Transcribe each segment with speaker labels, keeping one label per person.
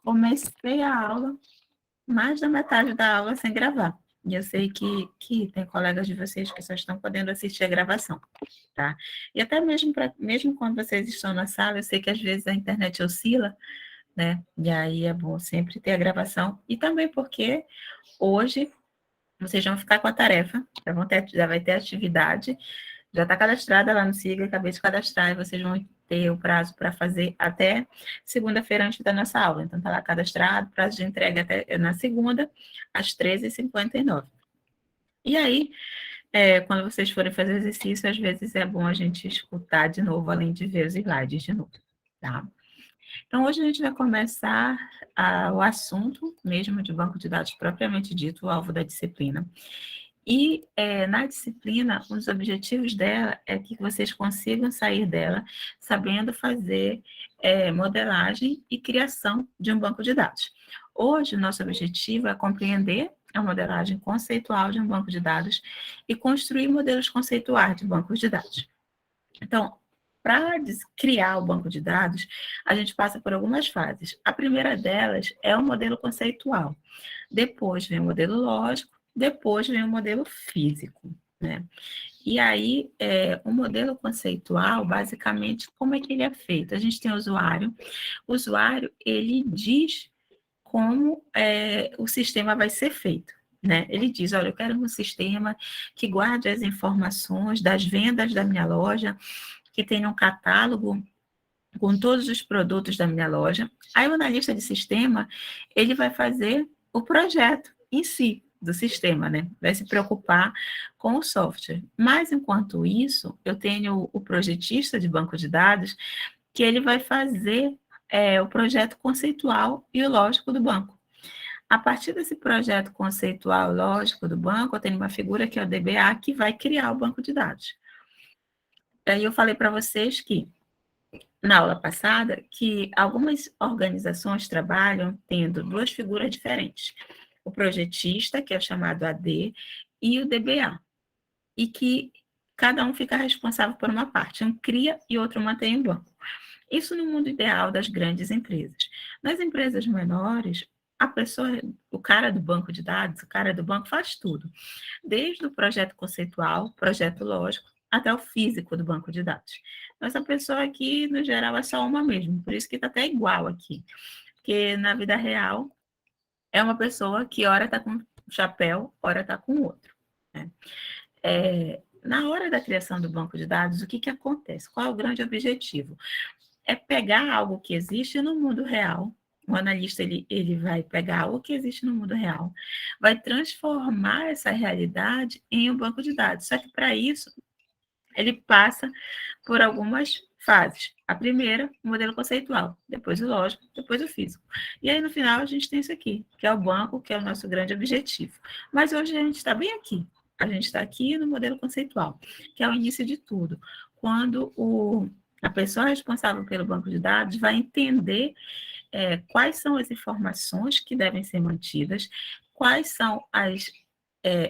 Speaker 1: comecei a aula, mais da metade da aula sem gravar. E eu sei que tem colegas de vocês que só estão podendo assistir a gravação, tá? E até mesmo quando vocês estão na sala, eu sei que às vezes a internet oscila, né? E aí é bom sempre ter a gravação. E também porque hoje vocês vão ficar com a tarefa, já vai ter atividade, já está cadastrada lá no Siga, acabei de cadastrar, e vocês vão ter o prazo para fazer até segunda-feira antes da nossa aula. Então, está lá cadastrado, prazo de entrega até na segunda, às 13h59. E aí, quando vocês forem fazer exercício, às vezes é bom a gente escutar de novo, além de ver os slides de novo, tá? Então, hoje a gente vai começar o assunto mesmo de banco de dados propriamente dito, o alvo da disciplina. E na disciplina, os objetivos dela é que vocês consigam sair dela sabendo fazer modelagem e criação de um banco de dados. Hoje, o nosso objetivo é compreender a modelagem conceitual de um banco de dados e construir modelos conceituais de bancos de dados. Então, para criar o banco de dados, a gente passa por algumas fases. A primeira delas é o modelo conceitual. Depois vem o modelo lógico, depois vem o modelo físico, né? E aí, o modelo conceitual, basicamente, como é que ele é feito? A gente tem o usuário, ele diz como o sistema vai ser feito, né? Ele diz, olha, eu quero um sistema que guarde as informações das vendas da minha loja, que tenha um catálogo com todos os produtos da minha loja. Aí o analista de sistema, ele vai fazer o projeto em si do sistema, né? Vai se preocupar com o software. Mas, enquanto isso, eu tenho o projetista de banco de dados, que ele vai fazer o projeto conceitual e o lógico do banco. A partir desse projeto conceitual e lógico do banco, eu tenho uma figura que é o DBA, que vai criar o banco de dados. Aí eu falei para vocês que na aula passada, que algumas organizações trabalham tendo duas figuras diferentes. O projetista, que é chamado AD, e o DBA. E que cada um fica responsável por uma parte. Um cria e outro mantém o banco. Isso no mundo ideal das grandes empresas. Nas empresas menores, a pessoa, o cara do banco de dados, o cara do banco faz tudo. Desde o projeto conceitual, projeto lógico, até o físico do banco de dados. Então, essa pessoa aqui, no geral, é só uma mesmo, por isso que está até igual aqui. Porque na vida real, é uma pessoa que ora está com um chapéu, ora está com outro, né? Na hora da criação do banco de dados, o que acontece? Qual é o grande objetivo? É pegar algo que existe no mundo real. O analista ele vai pegar algo que existe no mundo real, vai transformar essa realidade em um banco de dados. Só que para isso, ele passa por algumas fases. A primeira, o modelo conceitual, depois o lógico, depois o físico. E aí, no final, a gente tem isso aqui, que é o banco, que é o nosso grande objetivo. Mas hoje a gente está bem aqui. A gente está aqui no modelo conceitual, que é o início de tudo. Quando a pessoa responsável pelo banco de dados vai entender quais são as informações que devem ser mantidas, quais são as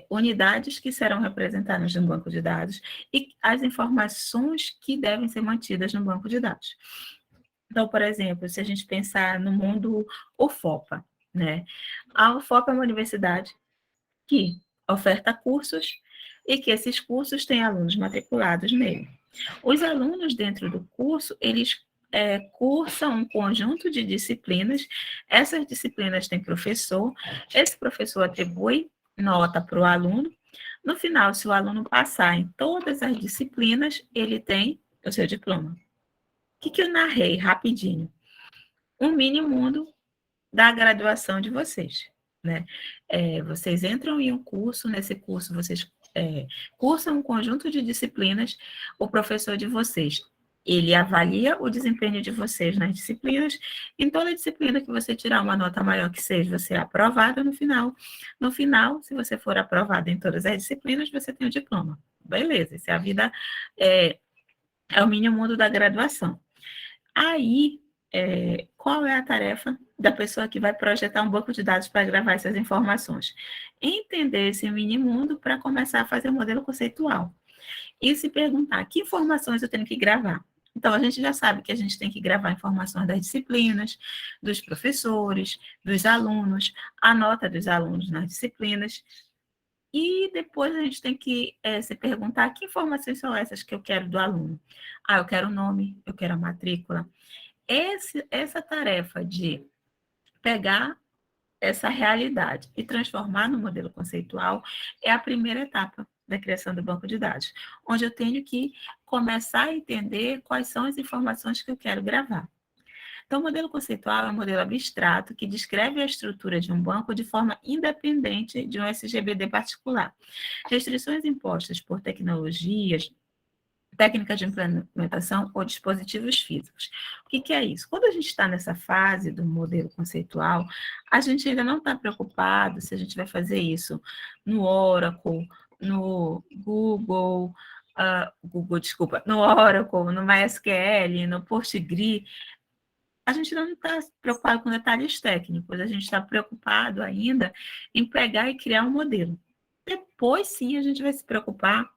Speaker 1: unidades que serão representadas no banco de dados e as informações que devem ser mantidas no banco de dados. Então, por exemplo, se a gente pensar no mundo UFOPA, né? A UFOPA é uma universidade que oferta cursos e que esses cursos têm alunos matriculados nele. Os alunos dentro do curso, eles cursam um conjunto de disciplinas, essas disciplinas têm professor, esse professor atribui nota para o aluno, no final, se o aluno passar em todas as disciplinas, ele tem o seu diploma. O que eu narrei rapidinho? Um mini mundo da graduação de vocês, né? Vocês entram em um curso, nesse curso vocês cursam um conjunto de disciplinas, o professor de vocês, ele avalia o desempenho de vocês nas disciplinas, em toda disciplina que você tirar uma nota maior que seja, você é aprovado no final. No final, se você for aprovado em todas as disciplinas, você tem o diploma. Beleza, isso é a vida, é o mini mundo da graduação. Aí, qual é a tarefa da pessoa que vai projetar um banco de dados para gravar essas informações? Entender esse mini mundo para começar a fazer o modelo conceitual. E se perguntar, que informações eu tenho que gravar? Então, a gente já sabe que a gente tem que gravar informações das disciplinas, dos professores, dos alunos, a nota dos alunos nas disciplinas, e depois a gente tem que se perguntar que informações são essas que eu quero do aluno. Ah, eu quero o nome, eu quero a matrícula. Essa tarefa de pegar essa realidade e transformar no modelo conceitual é a primeira etapa da criação do banco de dados, onde eu tenho que começar a entender quais são as informações que eu quero gravar. Então, o modelo conceitual é um modelo abstrato que descreve a estrutura de um banco de forma independente de um SGBD particular. Restrições impostas por tecnologias, técnicas de implementação ou dispositivos físicos. O que é isso? Quando a gente está nessa fase do modelo conceitual, a gente ainda não está preocupado se a gente vai fazer isso no Oracle, no no Oracle, no MySQL, no Postgre. A gente não está preocupado com detalhes técnicos, a gente está preocupado ainda em pegar e criar um modelo. Depois, sim, a gente vai se preocupar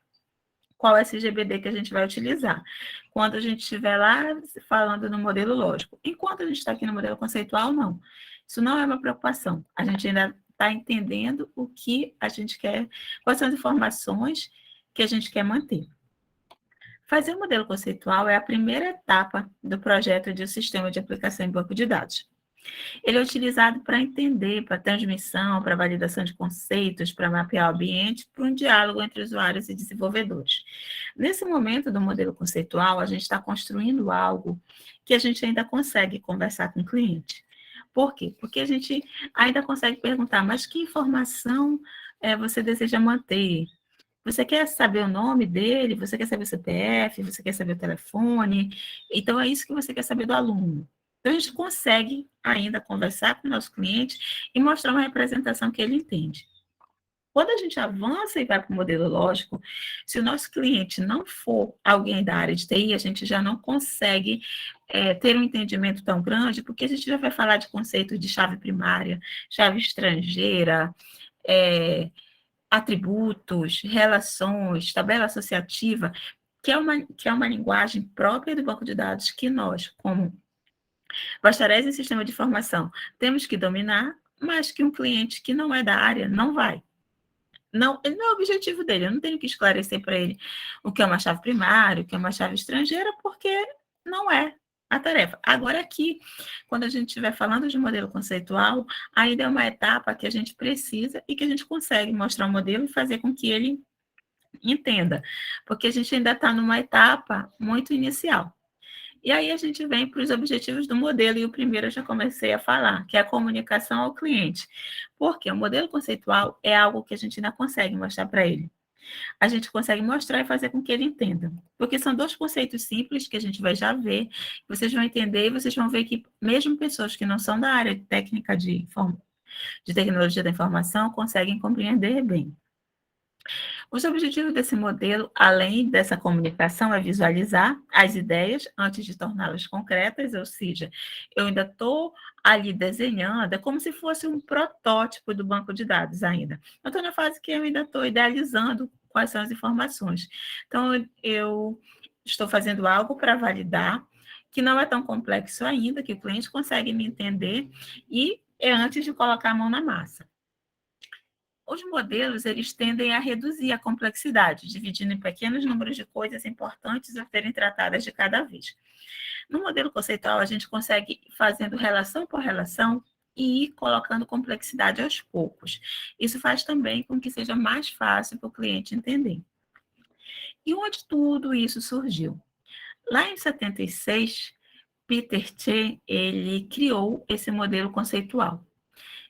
Speaker 1: qual SGBD que a gente vai utilizar. Quando a gente estiver lá falando no modelo lógico. Enquanto a gente está aqui no modelo conceitual, não. Isso não é uma preocupação. A gente ainda está entendendo o que a gente quer, quais são as informações que a gente quer manter. Fazer o modelo conceitual é a primeira etapa do projeto de um sistema de aplicação em banco de dados. Ele é utilizado para entender, para transmissão, para validação de conceitos, para mapear o ambiente, para um diálogo entre usuários e desenvolvedores. Nesse momento do modelo conceitual, a gente está construindo algo que a gente ainda consegue conversar com o cliente. Por quê? Porque a gente ainda consegue perguntar, mas que informação você deseja manter? Você quer saber o nome dele? Você quer saber o CPF? Você quer saber o telefone? Então, é isso que você quer saber do aluno. Então, a gente consegue ainda conversar com o nosso cliente e mostrar uma representação que ele entende. Quando a gente avança e vai para o modelo lógico, se o nosso cliente não for alguém da área de TI, a gente já não consegue ter um entendimento tão grande, porque a gente já vai falar de conceitos de chave primária, chave estrangeira, atributos, relações, tabela associativa, que é uma linguagem própria do banco de dados que nós, como bacharéis em sistema de informação, temos que dominar, mas que um cliente que não é da área não vai. Não, ele não é o objetivo dele, eu não tenho que esclarecer para ele o que é uma chave primária, o que é uma chave estrangeira, porque não é a tarefa. Agora, aqui, quando a gente estiver falando de modelo conceitual, ainda é uma etapa que a gente precisa e que a gente consegue mostrar o modelo e fazer com que ele entenda, porque a gente ainda está numa etapa muito inicial. E aí a gente vem para os objetivos do modelo, e o primeiro eu já comecei a falar, que é a comunicação ao cliente. Porque o modelo conceitual é algo que a gente ainda consegue mostrar para ele. A gente consegue mostrar e fazer com que ele entenda. Porque são dois conceitos simples que a gente vai já ver, vocês vão entender e vocês vão ver que mesmo pessoas que não são da área técnica de tecnologia da informação conseguem compreender bem. Os objetivos desse modelo, além dessa comunicação, é visualizar as ideias antes de torná-las concretas, ou seja, eu ainda estou ali desenhando, é como se fosse um protótipo do banco de dados ainda. Eu estou na fase que eu ainda estou idealizando quais são as informações. Então, eu estou fazendo algo para validar, que não é tão complexo ainda, que o cliente consegue me entender, e é antes de colocar a mão na massa. Os modelos, eles tendem a reduzir a complexidade, dividindo em pequenos números de coisas importantes a serem tratadas de cada vez. No modelo conceitual, a gente consegue ir fazendo relação por relação e ir colocando complexidade aos poucos. Isso faz também com que seja mais fácil para o cliente entender. E onde tudo isso surgiu? Lá em 76, Peter Chen, ele criou esse modelo conceitual.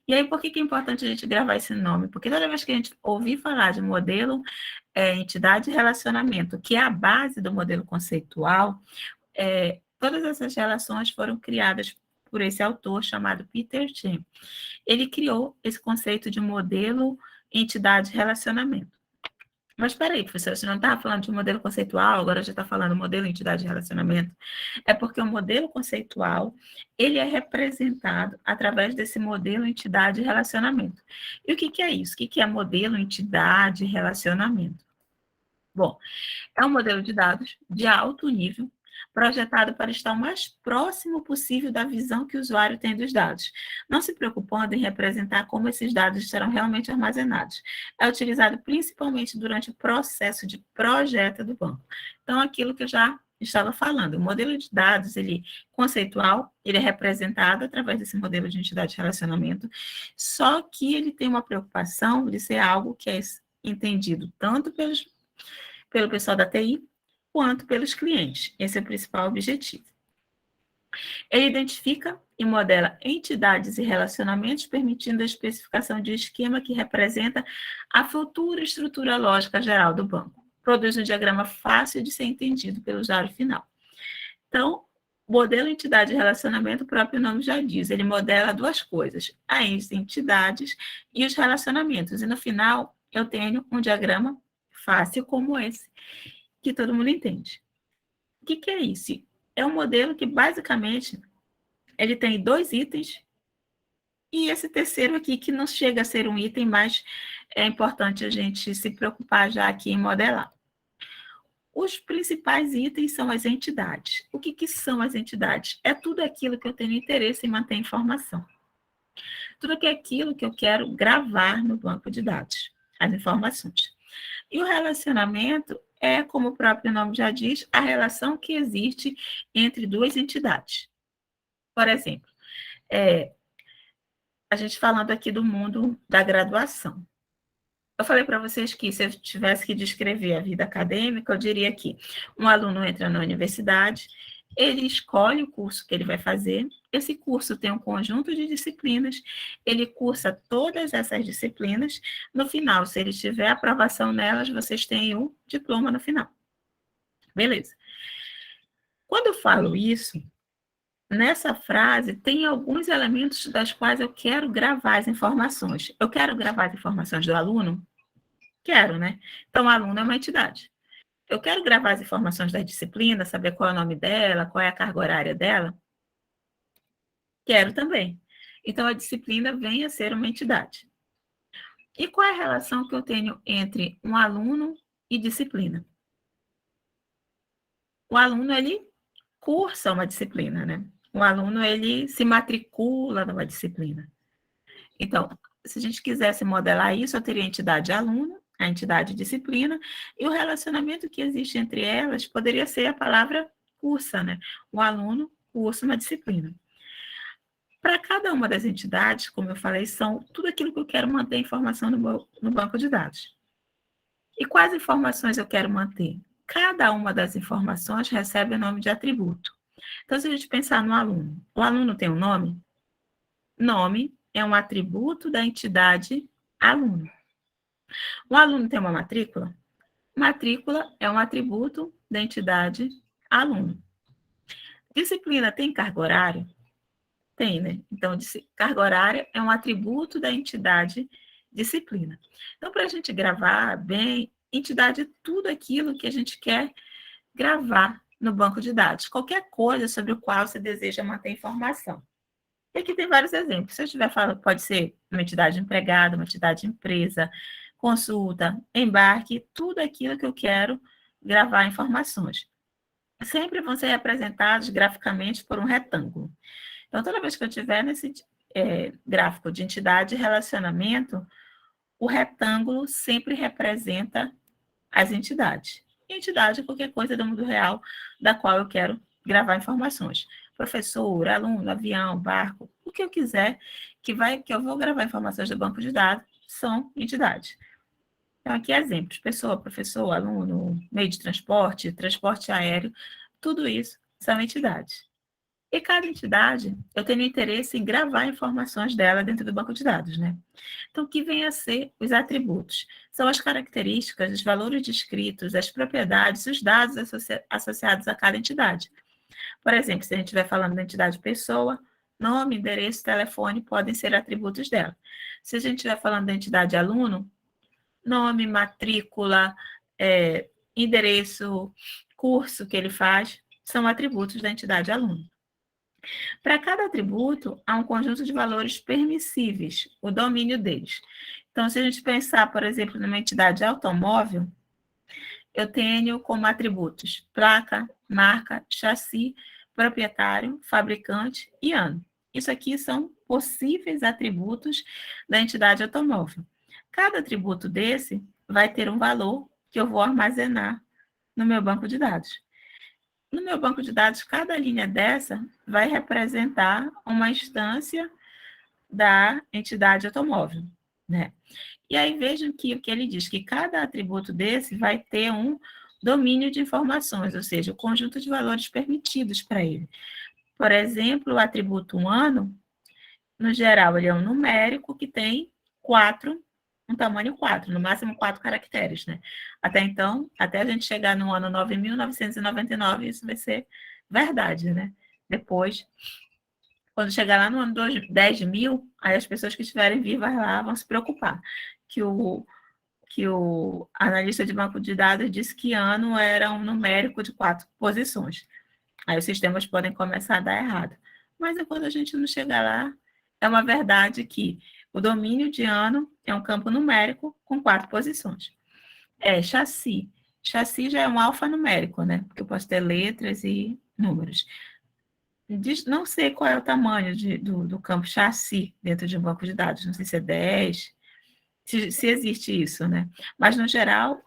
Speaker 1: E aí, por que é importante a gente gravar esse nome? Porque toda vez que a gente ouvir falar de modelo, entidade e relacionamento, que é a base do modelo conceitual, todas essas relações foram criadas por esse autor chamado Peter Chen. Ele criou esse conceito de modelo, entidade e relacionamento. Mas espera aí, professora, você não estava falando de modelo conceitual, agora já está falando modelo, entidade e relacionamento. É porque o modelo conceitual, ele é representado através desse modelo, entidade e relacionamento. E o que é isso? O que é modelo, entidade e relacionamento? Bom, é um modelo de dados de alto nível projetado para estar o mais próximo possível da visão que o usuário tem dos dados, não se preocupando em representar como esses dados serão realmente armazenados. É utilizado principalmente durante o processo de projeto do banco. Então, aquilo que eu já estava falando, o modelo de dados, ele conceitual, ele é representado através desse modelo de entidade de relacionamento, só que ele tem uma preocupação de ser algo que é entendido tanto pelo pessoal da TI, quanto pelos clientes. Esse é o principal objetivo. Ele identifica e modela entidades e relacionamentos, permitindo a especificação de um esquema que representa a futura estrutura lógica geral do banco. Produz um diagrama fácil de ser entendido pelo usuário final. Então, modelo entidade e relacionamento, o próprio nome já diz, ele modela duas coisas, as entidades e os relacionamentos. E no final, eu tenho um diagrama fácil como esse, que todo mundo entende. O que é isso? É um modelo que, basicamente, ele tem 2 itens, e esse terceiro aqui, que não chega a ser um item, mas é importante a gente se preocupar já aqui em modelar. Os principais itens são as entidades. O que são as entidades? É tudo aquilo que eu tenho interesse em manter informação. Tudo que é aquilo que eu quero gravar no banco de dados, as informações. E o relacionamento é, como o próprio nome já diz, a relação que existe entre duas entidades. Por exemplo, a gente falando aqui do mundo da graduação. Eu falei para vocês que, se eu tivesse que descrever a vida acadêmica, eu diria que um aluno entra na universidade, ele escolhe o curso que ele vai fazer, esse curso tem um conjunto de disciplinas, ele cursa todas essas disciplinas, no final, se ele tiver aprovação nelas, vocês têm um diploma no final. Beleza. Quando eu falo isso, nessa frase tem alguns elementos das quais eu quero gravar as informações. Eu quero gravar as informações do aluno? Quero, né? Então, o aluno é uma entidade. Eu quero gravar as informações da disciplina, saber qual é o nome dela, qual é a carga horária dela? Quero também. Então, a disciplina vem a ser uma entidade. E qual é a relação que eu tenho entre um aluno e disciplina? O aluno, ele cursa uma disciplina, né? O aluno, ele se matricula numa disciplina. Então, se a gente quisesse modelar isso, eu teria a entidade aluno, a entidade disciplina, e o relacionamento que existe entre elas poderia ser a palavra cursa, né? O aluno cursa uma disciplina. Para cada uma das entidades, como eu falei, são tudo aquilo que eu quero manter informação no banco de dados. E quais informações eu quero manter? Cada uma das informações recebe o nome de atributo. Então, se a gente pensar no aluno, o aluno tem um nome? Nome é um atributo da entidade aluno. O aluno tem uma matrícula? Matrícula é um atributo da entidade aluno. Disciplina tem carga horária? Tem, né? Então, carga horária é um atributo da entidade disciplina. Então, para a gente gravar bem, entidade é tudo aquilo que a gente quer gravar no banco de dados. Qualquer coisa sobre o qual você deseja manter informação. E aqui tem vários exemplos. Se eu estiver falando, pode ser uma entidade empregada, uma entidade empresa, consulta, embarque, tudo aquilo que eu quero gravar informações. Sempre vão ser representados graficamente por um retângulo. Então, toda vez que eu tiver nesse gráfico de entidade e relacionamento, o retângulo sempre representa as entidades. Entidade é qualquer coisa do mundo real da qual eu quero gravar informações. Professor, aluno, avião, barco, o que eu quiser que eu vou gravar informações do banco de dados são entidades. Então, aqui exemplos: pessoa, professor, aluno, meio de transporte, transporte aéreo, tudo isso são entidades. E cada entidade, eu tenho interesse em gravar informações dela dentro do banco de dados, né? Então, o que vem a ser os atributos? São as características, os valores descritos, as propriedades, os dados associados a cada entidade. Por exemplo, se a gente estiver falando da entidade pessoa, nome, endereço, telefone podem ser atributos dela. Se a gente estiver falando da entidade aluno, nome, matrícula, endereço, curso que ele faz, são atributos da entidade aluno. Para cada atributo, há um conjunto de valores permissíveis, o domínio deles. Então, se a gente pensar, por exemplo, numa entidade automóvel, eu tenho como atributos placa, marca, chassi, proprietário, fabricante e ano. Isso aqui são possíveis atributos da entidade automóvel. Cada atributo desse vai ter um valor que eu vou armazenar no meu banco de dados. No meu banco de dados, cada linha dessa vai representar uma instância da entidade automóvel, né? E aí vejam que o que ele diz, que cada atributo desse vai ter um domínio de informações, ou seja, o conjunto de valores permitidos para ele. Por exemplo, o atributo ano, no geral, ele é um numérico que tem um tamanho 4, no máximo 4 caracteres, né? Até então, até a gente chegar no ano 9.999, isso vai ser verdade, né? Depois, quando chegar lá no ano 10.000, aí as pessoas que estiverem vivas lá vão se preocupar, que o analista de banco de dados disse que ano era um numérico de 4 posições. Aí os sistemas podem começar a dar errado. Mas enquanto a gente não chegar lá, é uma verdade que o domínio de ano é um campo numérico com 4 posições. Chassi. Chassi já é um alfanumérico, né? Porque eu posso ter letras e números. Não sei qual é o tamanho do campo chassi dentro de um banco de dados. Não sei se é 10, se existe isso, né? Mas, no geral,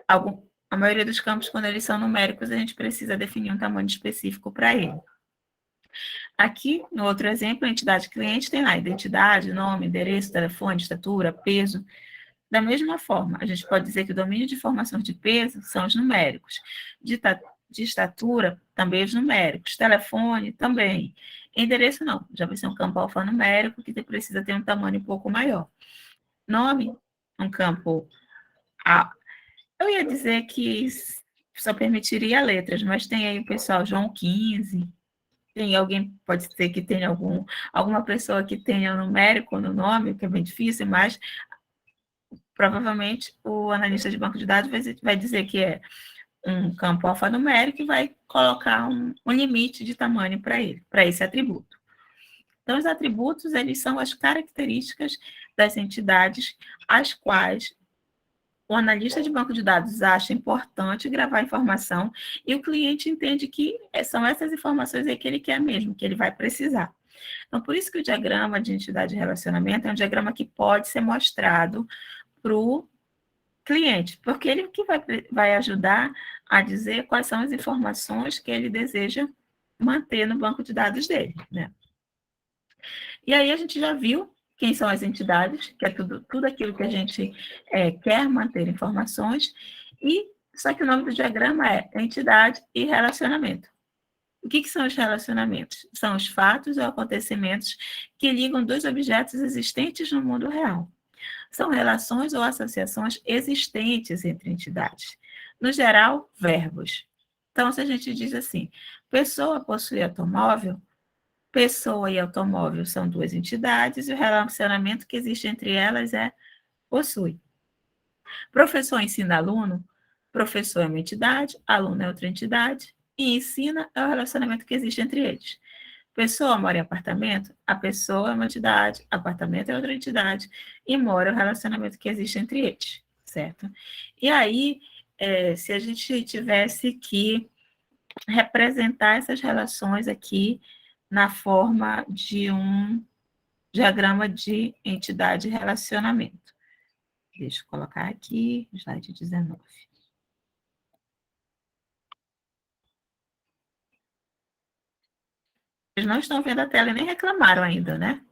Speaker 1: a maioria dos campos, quando eles são numéricos, a gente precisa definir um tamanho específico para ele. Aqui, no outro exemplo, a entidade cliente tem lá identidade, nome, endereço, telefone, estatura, peso. Da mesma forma, a gente pode dizer que o domínio de informações de peso são os numéricos. De estatura, também os numéricos. Telefone, também. Endereço, não. Já vai ser um campo alfanumérico que precisa ter um tamanho um pouco maior. Nome, um campo... Eu ia dizer que só permitiria letras, mas tem aí o pessoal João 15, tem alguém, pode ser que tenha alguma pessoa que tenha numérico no nome, que é bem difícil, mas provavelmente o analista de banco de dados vai dizer que é um campo alfanumérico e vai colocar um limite de tamanho para ele, para esse atributo. Então, os atributos, eles são as características das entidades às quais o analista de banco de dados acha importante gravar informação e o cliente entende que são essas informações aí que ele quer mesmo, que ele vai precisar. Então, por isso que o diagrama de entidade de relacionamento é um diagrama que pode ser mostrado para o cliente, porque ele que vai ajudar a dizer quais são as informações que ele deseja manter no banco de dados dele, né? E aí a gente já viu quem são as entidades, que é tudo aquilo que a gente quer manter informações, e só que o nome do diagrama é entidade e relacionamento. O que são os relacionamentos? São os fatos ou acontecimentos que ligam dois objetos existentes no mundo real. São relações ou associações existentes entre entidades. No geral, verbos. Então, se a gente diz assim, pessoa possui automóvel, pessoa e automóvel são duas entidades e o relacionamento que existe entre elas é possui. Professor ensina aluno, professor é uma entidade, aluno é outra entidade, e ensina é o relacionamento que existe entre eles. Pessoa mora em apartamento, a pessoa é uma entidade, apartamento é outra entidade, e mora é o relacionamento que existe entre eles, certo? E aí, se a gente tivesse que representar essas relações aqui na forma de um diagrama de entidade e relacionamento. Deixa eu colocar aqui, slide 19. Vocês não estão vendo a tela e nem reclamaram ainda, né?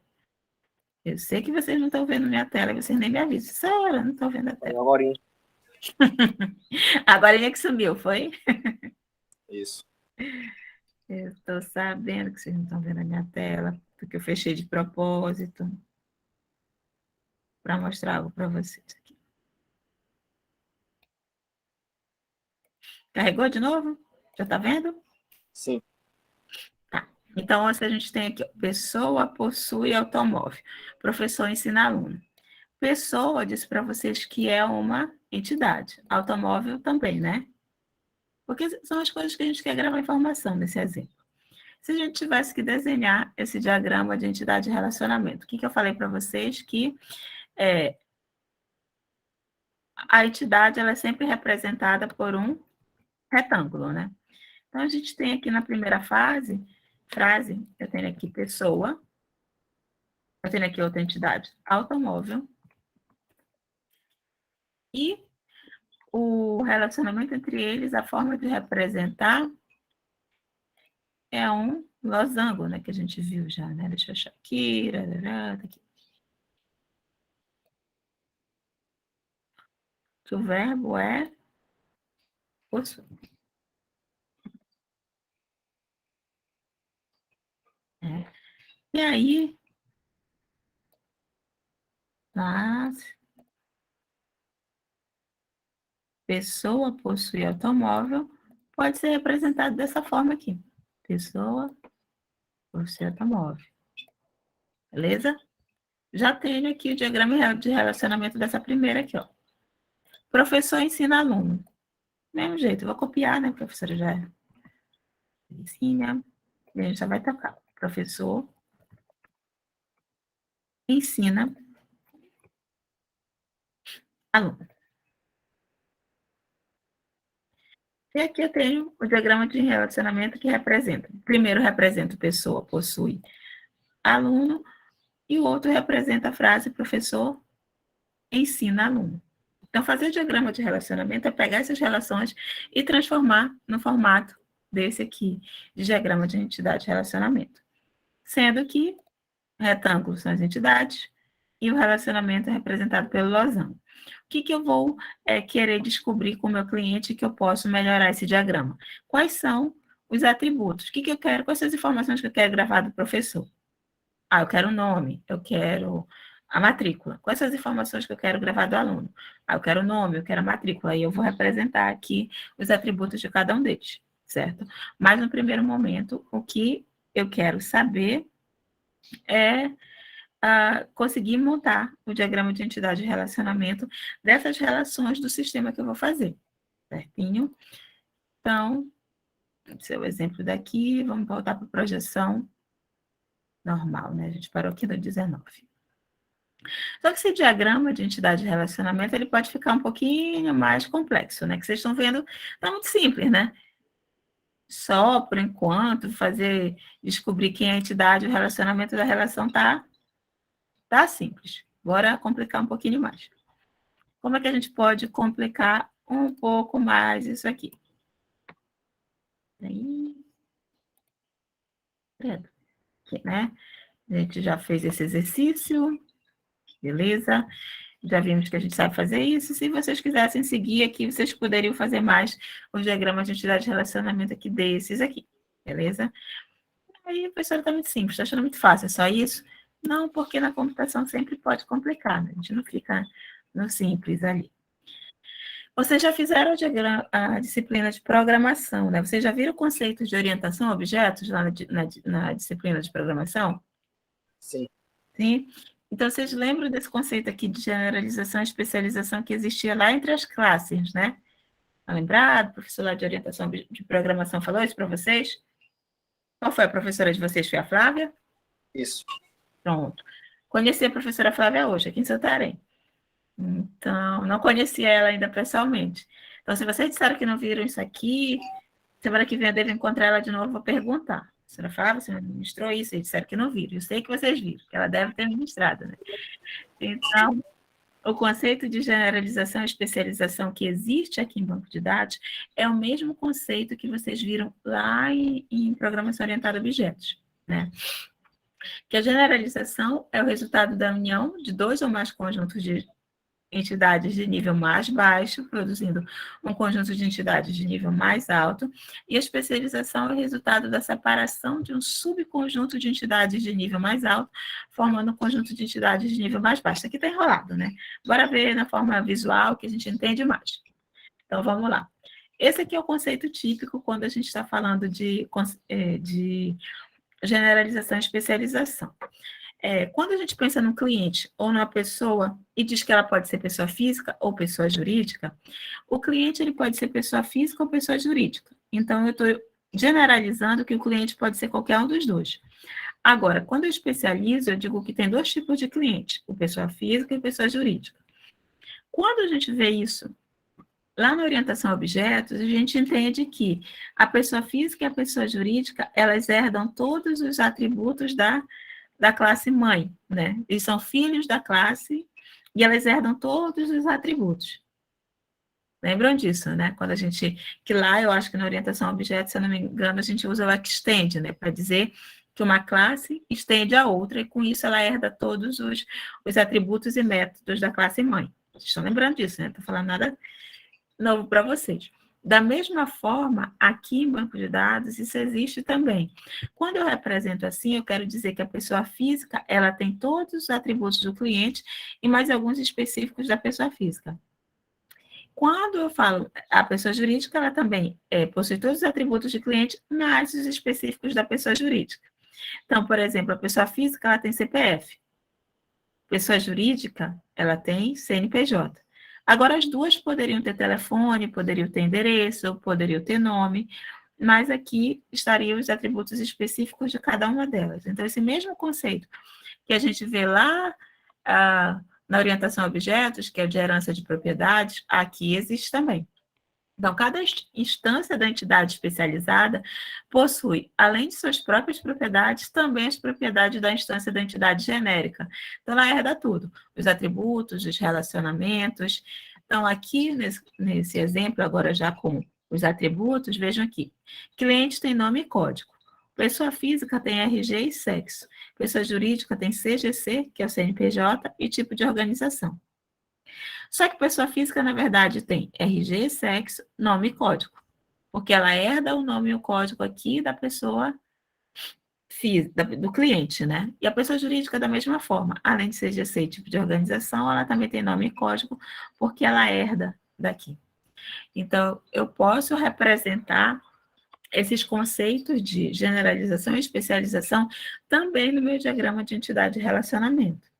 Speaker 1: Eu sei que vocês não estão vendo minha tela e vocês nem me avisam. Sério, não estão vendo a tela. Agora ele é que sumiu, foi?
Speaker 2: Isso.
Speaker 1: Eu estou sabendo que vocês não estão vendo a minha tela, porque eu fechei de propósito para mostrar algo para vocês aqui. Carregou de novo? Já está vendo?
Speaker 2: Sim.
Speaker 1: Tá. Então, se a gente tem aqui, pessoa possui automóvel. Professor ensina aluno. Pessoa, disse para vocês que é uma entidade. Automóvel também, né? Porque são as coisas que a gente quer gravar informação nesse exemplo. Se a gente tivesse que desenhar esse diagrama de entidade e relacionamento, o que eu falei para vocês? Que a entidade ela é sempre representada por um retângulo, né? Então, a gente tem aqui na primeira frase, eu tenho aqui pessoa, eu tenho aqui outra entidade, automóvel, e o relacionamento entre eles, a forma de representar é um losango, né, que a gente viu já, né? Deixa eu achar aqui, tá aqui. Que o verbo é possuir. E aí, mas pessoa possui automóvel pode ser representado dessa forma aqui. Pessoa possui automóvel. Beleza? Já tenho aqui o diagrama de relacionamento dessa primeira aqui, ó. Professor ensina aluno. Mesmo jeito, eu vou copiar, né, professora? Já ensina, e a gente já vai tocar. Professor ensina aluno. E aqui eu tenho o diagrama de relacionamento que representa. Primeiro representa pessoa, possui aluno, e o outro representa a frase professor ensina aluno. Então, fazer o diagrama de relacionamento é pegar essas relações e transformar no formato desse aqui, de diagrama de entidade de relacionamento. Sendo que retângulos são as entidades e o relacionamento é representado pelo losango. O que eu vou querer descobrir com o meu cliente que eu posso melhorar esse diagrama? Quais são os atributos? O que eu quero? Quais são as informações que eu quero gravar do professor? Eu quero o nome, eu quero a matrícula. Quais são as informações que eu quero gravar do aluno? Eu quero o nome, eu quero a matrícula. Aí eu vou representar aqui os atributos de cada um deles, certo? Mas no primeiro momento, o que eu quero saber é conseguir montar o diagrama de entidade de relacionamento dessas relações do sistema que eu vou fazer, certinho? Então, seu exemplo daqui, vamos voltar para a projeção normal, né? A gente parou aqui no 19. Só que esse diagrama de entidade de relacionamento, ele pode ficar um pouquinho mais complexo, né? Que vocês estão vendo, tá muito simples, né? Só, por enquanto, descobrir quem é a entidade, o relacionamento da relação tá simples. Bora complicar um pouquinho mais. Como é que a gente pode complicar um pouco mais isso aqui? Aí, aqui, né? A gente já fez esse exercício, beleza? Já vimos que a gente sabe fazer isso. Se vocês quisessem seguir aqui, vocês poderiam fazer mais os diagramas de entidade de relacionamento aqui desses aqui, beleza? Aí, professora, está muito simples, está achando muito fácil, é só isso? Não, porque na computação sempre pode complicar, né? A gente não fica no simples ali. Vocês já fizeram a disciplina de programação, né? Vocês já viram o conceito de orientação a objetos lá na disciplina de programação?
Speaker 2: Sim.
Speaker 1: Sim? Então, vocês lembram desse conceito aqui de generalização e especialização que existia lá entre as classes, né? Tá lembrado? O professor lá de orientação de programação falou isso para vocês? Qual foi a professora de vocês? Foi a Flávia?
Speaker 2: Isso.
Speaker 1: Pronto. Conheci a professora Flávia hoje, aqui em Santarém. Então, não conhecia ela ainda pessoalmente. Então, se vocês disseram que não viram isso aqui, semana que vem eu devo encontrar ela de novo, vou perguntar. A senhora Flávia, você ministrou isso? Eles disseram que não viram. Eu sei que vocês viram, que ela deve ter ministrado, né? Então, o conceito de generalização e especialização que existe aqui em banco de dados é o mesmo conceito que vocês viram lá em programação orientada a objetos, né? Que a generalização é o resultado da união de dois ou mais conjuntos de entidades de nível mais baixo, produzindo um conjunto de entidades de nível mais alto, e a especialização é o resultado da separação de um subconjunto de entidades de nível mais alto, formando um conjunto de entidades de nível mais baixo. Aqui está enrolado, né? Bora ver na forma visual que a gente entende mais. Então, vamos lá. Esse aqui é o conceito típico quando a gente está falando de generalização e especialização. Quando a gente pensa num cliente ou numa pessoa e diz que ela pode ser pessoa física ou pessoa jurídica, o cliente ele pode ser pessoa física ou pessoa jurídica. Então, eu estou generalizando que o cliente pode ser qualquer um dos dois. Agora, quando eu especializo, eu digo que tem dois tipos de cliente, o pessoa física e pessoa jurídica. Quando a gente vê isso lá na orientação a objetos, a gente entende que a pessoa física e a pessoa jurídica, elas herdam todos os atributos da classe mãe, né? Eles são filhos da classe e elas herdam todos os atributos. Lembram disso, né? Quando a gente, que lá eu acho que na orientação a objetos, se eu não me engano, a gente usa o extend, né? Para dizer que uma classe estende a outra e com isso ela herda todos os atributos e métodos da classe mãe. Vocês estão lembrando disso, né? Não estou falando nada novo para vocês. Da mesma forma, aqui em banco de dados, isso existe também. Quando eu represento assim, eu quero dizer que a pessoa física, ela tem todos os atributos do cliente e mais alguns específicos da pessoa física. Quando eu falo a pessoa jurídica, ela também possui todos os atributos de cliente, mais os específicos da pessoa jurídica. Então, por exemplo, a pessoa física, ela tem CPF. Pessoa jurídica, ela tem CNPJ. Agora, as duas poderiam ter telefone, poderiam ter endereço, poderiam ter nome, mas aqui estariam os atributos específicos de cada uma delas. Então, esse mesmo conceito que a gente vê lá na orientação a objetos, que é de herança de propriedades, aqui existe também. Então, cada instância da entidade especializada possui, além de suas próprias propriedades, também as propriedades da instância da entidade genérica. Então, ela herda tudo, os atributos, os relacionamentos. Então, aqui, nesse exemplo, agora já com os atributos, vejam aqui. Cliente tem nome e código. Pessoa física tem RG e sexo. Pessoa jurídica tem CGC, que é o CNPJ, e tipo de organização. Só que pessoa física, na verdade, tem RG, sexo, nome e código. Porque ela herda o nome e o código aqui da pessoa física, do cliente, né? E a pessoa jurídica, da mesma forma, além de CGC e tipo de organização, ela também tem nome e código, porque ela herda daqui. Então, eu posso representar esses conceitos de generalização e especialização também no meu diagrama de entidade de relacionamento.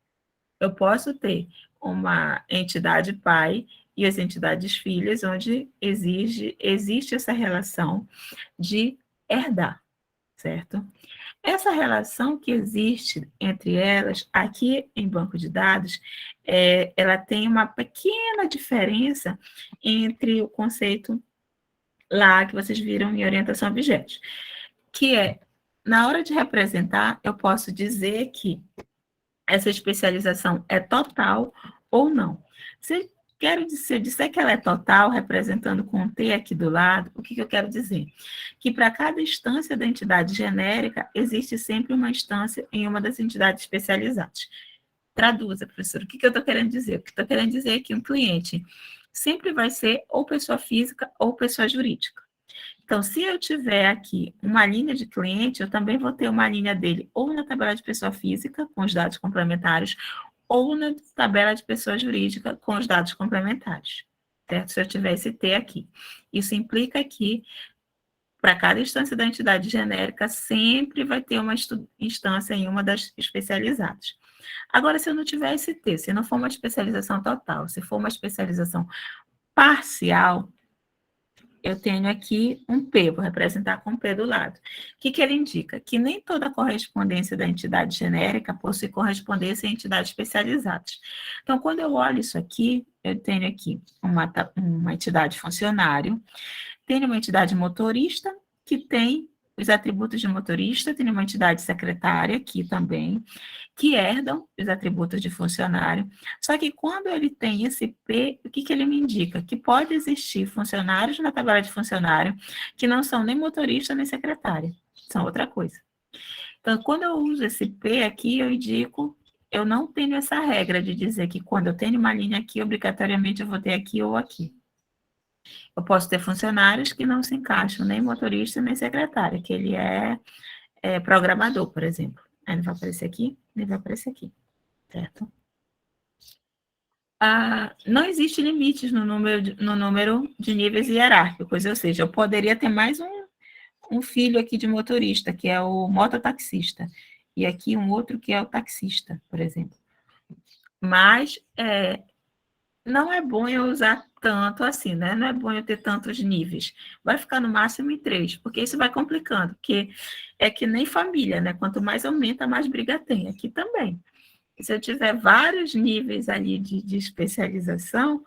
Speaker 1: Eu posso ter uma entidade pai e as entidades filhas, onde existe essa relação de herdar, certo? Essa relação que existe entre elas, aqui em banco de dados, ela tem uma pequena diferença entre o conceito lá que vocês viram em orientação a objetos, que é, na hora de representar, eu posso dizer que essa especialização é total ou não. Se eu disser que ela é total, representando com um T aqui do lado, o que eu quero dizer? Que para cada instância da entidade genérica, existe sempre uma instância em uma das entidades especializadas. Traduza, professor, o que eu estou querendo dizer? O que estou querendo dizer é que um cliente sempre vai ser ou pessoa física ou pessoa jurídica. Então, se eu tiver aqui uma linha de cliente, eu também vou ter uma linha dele ou na tabela de pessoa física, com os dados complementares, ou na tabela de pessoa jurídica, com os dados complementares. Certo? Se eu tiver esse T aqui. Isso implica que, para cada instância da entidade genérica, sempre vai ter uma instância em uma das especializadas. Agora, se eu não tiver esse T, se não for uma especialização total, se for uma especialização parcial, eu tenho aqui um P, vou representar com P do lado. O que ele indica? Que nem toda correspondência da entidade genérica possui correspondência em entidades especializadas. Então, quando eu olho isso aqui, eu tenho aqui uma entidade funcionário, tenho uma entidade motorista, que tem os atributos de motorista, tem uma entidade secretária aqui também, que herdam os atributos de funcionário. Só que quando ele tem esse P, o que ele me indica? Que pode existir funcionários na tabela de funcionário que não são nem motorista nem secretária, são outra coisa. Então, quando eu uso esse P aqui, eu indico, eu não tenho essa regra de dizer que quando eu tenho uma linha aqui, obrigatoriamente eu vou ter aqui ou aqui. Eu posso ter funcionários que não se encaixam, nem motorista, nem secretária, que ele é programador, por exemplo. Aí ele vai aparecer aqui, ele vai aparecer aqui, certo? Não existe limites no número de níveis hierárquicos, ou seja, eu poderia ter mais um filho aqui de motorista, que é o mototaxista, e aqui um outro que é o taxista, por exemplo. Mas não é bom eu usar tanto assim, né? Não é bom eu ter tantos níveis. Vai ficar no máximo em 3, porque isso vai complicando, porque é que nem família, né? Quanto mais aumenta, mais briga tem. Aqui também. Se eu tiver vários níveis ali de especialização,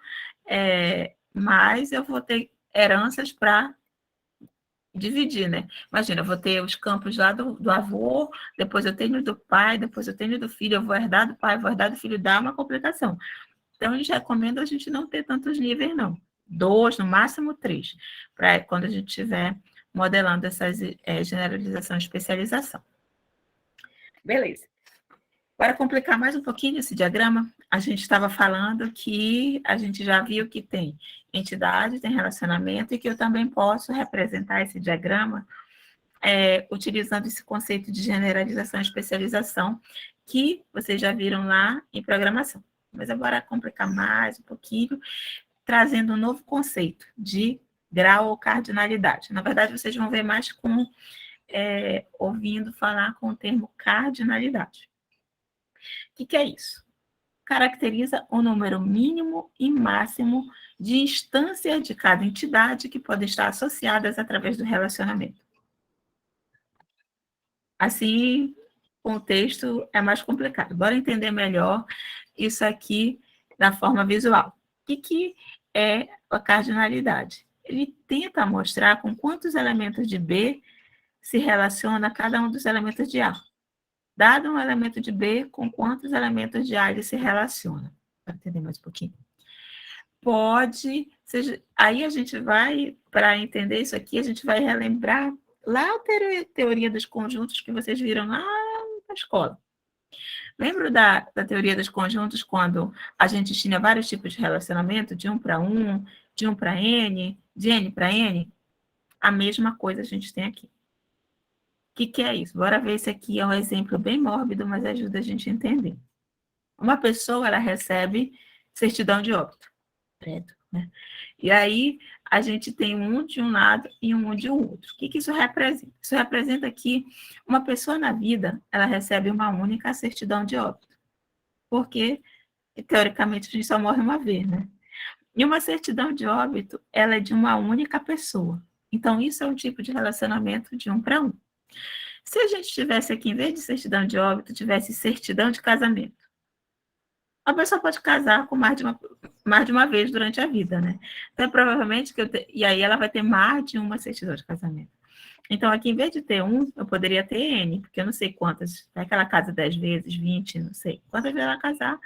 Speaker 1: mais eu vou ter heranças para dividir, né? Imagina, eu vou ter os campos lá do avô, depois eu tenho do pai, depois eu tenho do filho, eu vou herdar do pai, vou herdar do filho, dá uma complicação. Então, eles recomendam a gente não ter tantos níveis, não. 2, no máximo 3, para quando a gente estiver modelando essas generalização e especialização. Beleza. Para complicar mais um pouquinho esse diagrama, a gente estava falando que a gente já viu que tem entidade, tem relacionamento, e que eu também posso representar esse diagrama utilizando esse conceito de generalização e especialização, que vocês já viram lá em programação. Mas agora complicar mais um pouquinho, trazendo um novo conceito de grau ou cardinalidade. Na verdade, vocês vão ver mais ouvindo falar com o termo cardinalidade. O que é isso? Caracteriza o número mínimo e máximo de instâncias de cada entidade que podem estar associadas através do relacionamento. Assim, com o texto é mais complicado. Bora entender melhor isso aqui da forma visual. O que é a cardinalidade? Ele tenta mostrar com quantos elementos de B se relaciona cada um dos elementos de A. Dado um elemento de B, com quantos elementos de A ele se relaciona? Para entender mais um pouquinho. Aí a gente vai, para entender isso aqui, a gente vai relembrar lá a teoria dos conjuntos que vocês viram lá na escola. Lembra da teoria dos conjuntos, quando a gente tinha vários tipos de relacionamento, de 1 para 1, de 1 para N, de N para N? A mesma coisa a gente tem aqui. O que é isso? Bora ver, esse aqui é um exemplo bem mórbido, mas ajuda a gente a entender. Uma pessoa, ela recebe certidão de óbito. Preto, né? E aí, a gente tem um de um lado e um de outro. O que isso representa? Isso representa que uma pessoa na vida, ela recebe uma única certidão de óbito. Porque, teoricamente, a gente só morre uma vez, né? E uma certidão de óbito, ela é de uma única pessoa. Então, isso é um tipo de relacionamento de 1 para 1. Se a gente tivesse aqui, em vez de certidão de óbito, tivesse certidão de casamento, a pessoa pode casar com mais de uma vez durante a vida, né? Então, provavelmente, e aí ela vai ter mais de uma certidão de casamento. Então, aqui, em vez de ter 1, eu poderia ter N, porque eu não sei quantas, vai que ela casa 10 vezes, 20, não sei. Quantas vezes ela casar,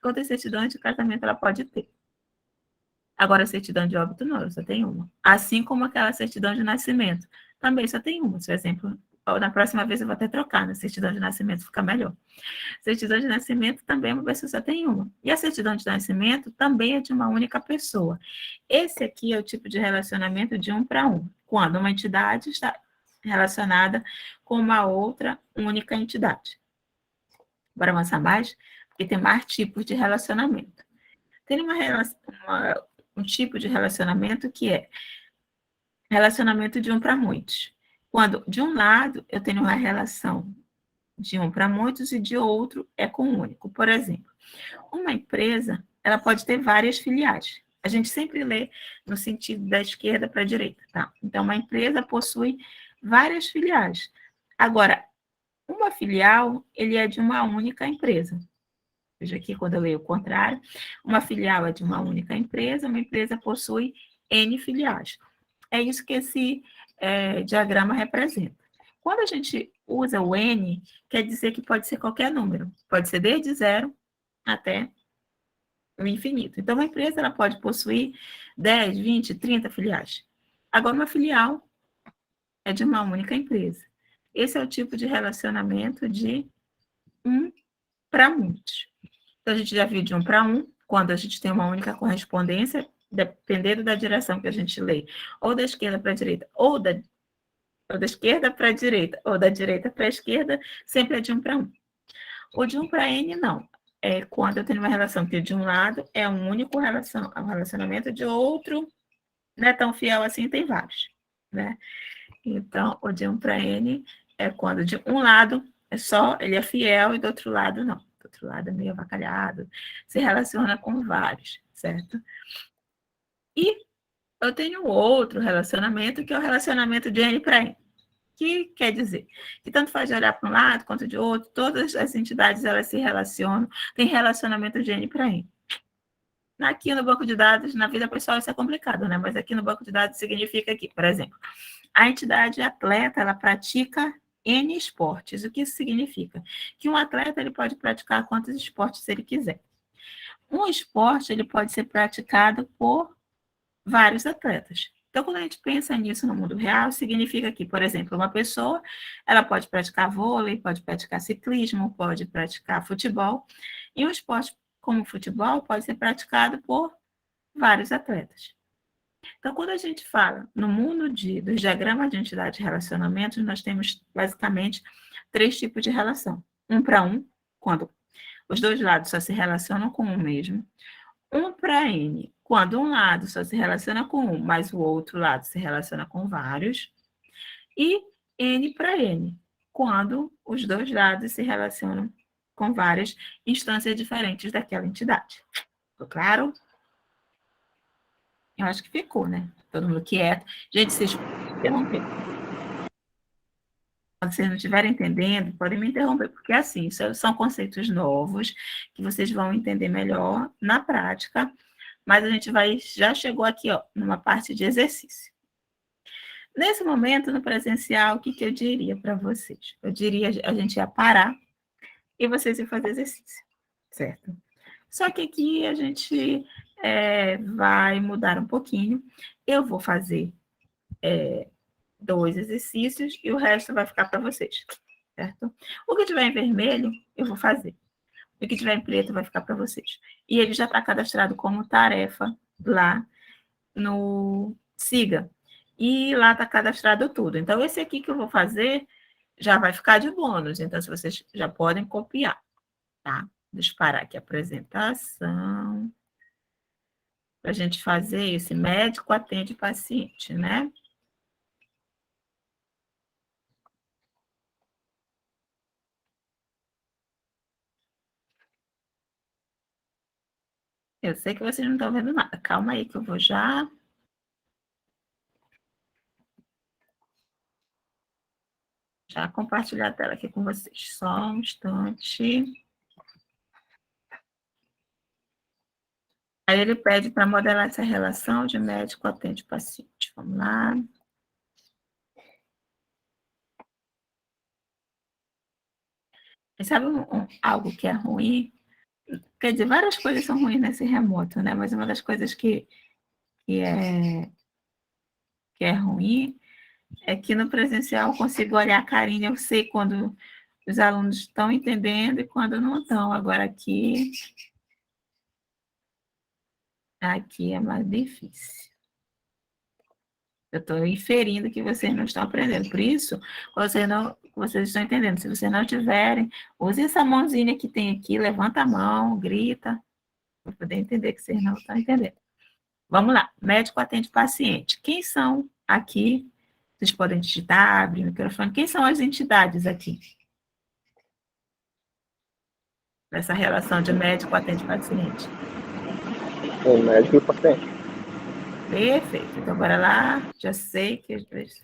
Speaker 1: quantas certidões de casamento ela pode ter. Agora, a certidão de óbito, não, eu só tenho uma. Assim como aquela certidão de nascimento, também só tem uma. Por exemplo, na próxima vez eu vou até trocar, na certidão de nascimento fica melhor. Certidão de nascimento também uma pessoa só tem uma. E a certidão de nascimento também é de uma única pessoa. Esse aqui é o tipo de relacionamento de 1 para 1, quando uma entidade está relacionada com uma outra única entidade. Bora avançar mais? Porque tem mais tipos de relacionamento. Tem um tipo de relacionamento que é relacionamento de 1 para muitos. Quando, de um lado, eu tenho uma relação de 1 para muitos e de outro é com um único. Por exemplo, uma empresa, ela pode ter várias filiais. A gente sempre lê no sentido da esquerda para a direita, tá? Então, uma empresa possui várias filiais. Agora, uma filial, ele é de uma única empresa. Veja aqui, quando eu leio o contrário, uma filial é de uma única empresa, uma empresa possui N filiais. É isso que esse diagrama representa. Quando a gente usa o N, quer dizer que pode ser qualquer número. Pode ser desde 0 até o infinito. Então, uma empresa ela pode possuir 10, 20, 30 filiais. Agora, uma filial é de uma única empresa. Esse é o tipo de relacionamento de 1 para muitos. Então, a gente já viu de 1 para 1, quando a gente tem uma única correspondência, dependendo da direção que a gente lê, ou da esquerda para a direita, ou da esquerda para a direita, ou da direita para a esquerda, sempre é de 1 para 1. O de 1 para N, não. É quando eu tenho uma relação que de um lado é um único relacionamento, de outro não é tão fiel assim, tem vários, né? Então, o de 1 para N é quando de um lado ele é fiel, e do outro lado não. Do outro lado é meio avacalhado, se relaciona com vários, certo? E eu tenho outro relacionamento, que é o relacionamento de N para N. que quer dizer? Que tanto faz de olhar para um lado quanto de outro, todas as entidades elas se relacionam, tem relacionamento de N para N. Aqui no banco de dados, na vida pessoal, isso é complicado, né? Mas aqui no banco de dados significa que, por exemplo, a entidade atleta, ela pratica N esportes. O que isso significa? Que um atleta ele pode praticar quantos esportes ele quiser. Um esporte ele pode ser praticado por vários atletas. Então, quando a gente pensa nisso no mundo real, significa que, por exemplo, uma pessoa, ela pode praticar vôlei, pode praticar ciclismo, pode praticar futebol, e um esporte como o futebol pode ser praticado por vários atletas. Então, quando a gente fala no mundo dos diagramas de entidade de relacionamentos, nós temos basicamente 3 tipos de relação. Um para um, quando os dois lados só se relacionam com um mesmo. Um para N, quando um lado só se relaciona com um, mas o outro lado se relaciona com vários. E N para N, quando os dois lados se relacionam com várias instâncias diferentes daquela entidade. Ficou claro? Eu acho que ficou, né? Todo mundo quieto. Gente, vocês interromperam. Quando vocês não estiverem entendendo, podem me interromper, porque assim, isso são conceitos novos que vocês vão entender melhor na prática, mas a gente já chegou aqui, ó, numa parte de exercício. Nesse momento, no presencial, o que eu diria para vocês? Eu diria, a gente ia parar e vocês iam fazer exercício, certo? Só que aqui a gente vai mudar um pouquinho. Eu vou fazer 2 exercícios e o resto vai ficar para vocês, certo? O que tiver em vermelho, eu vou fazer. O que tiver em preto vai ficar para vocês. E ele já está cadastrado como tarefa lá no Siga. E lá está cadastrado tudo. Então, esse aqui que eu vou fazer já vai ficar de bônus. Então, se vocês já podem copiar, tá? Deixa eu parar aqui a apresentação. Para a gente fazer esse médico atende paciente, né? Eu sei que vocês não estão vendo nada. Calma aí que eu vou já compartilhar a tela aqui com vocês. Só um instante. Aí ele pede para modelar essa relação de médico atende paciente. Vamos lá. E sabe algo que é ruim? Quer dizer, várias coisas são ruins nesse remoto, né? Mas uma das coisas que é ruim é que no presencial eu consigo olhar a carinha, eu sei quando os alunos estão entendendo e quando não estão. Agora aqui é mais difícil. Eu estou inferindo que vocês não estão aprendendo. Por isso, vocês estão entendendo. Se vocês não tiverem, use essa mãozinha que tem aqui, levanta a mão, grita, para poder entender que vocês não estão entendendo. Vamos lá. Médico atende paciente. Quem são aqui? Vocês podem digitar, abrir o microfone. Quem são as entidades aqui? Nessa relação de médico atende paciente.
Speaker 2: O médico e o paciente.
Speaker 1: Perfeito. Então, bora lá. Já sei que os dois.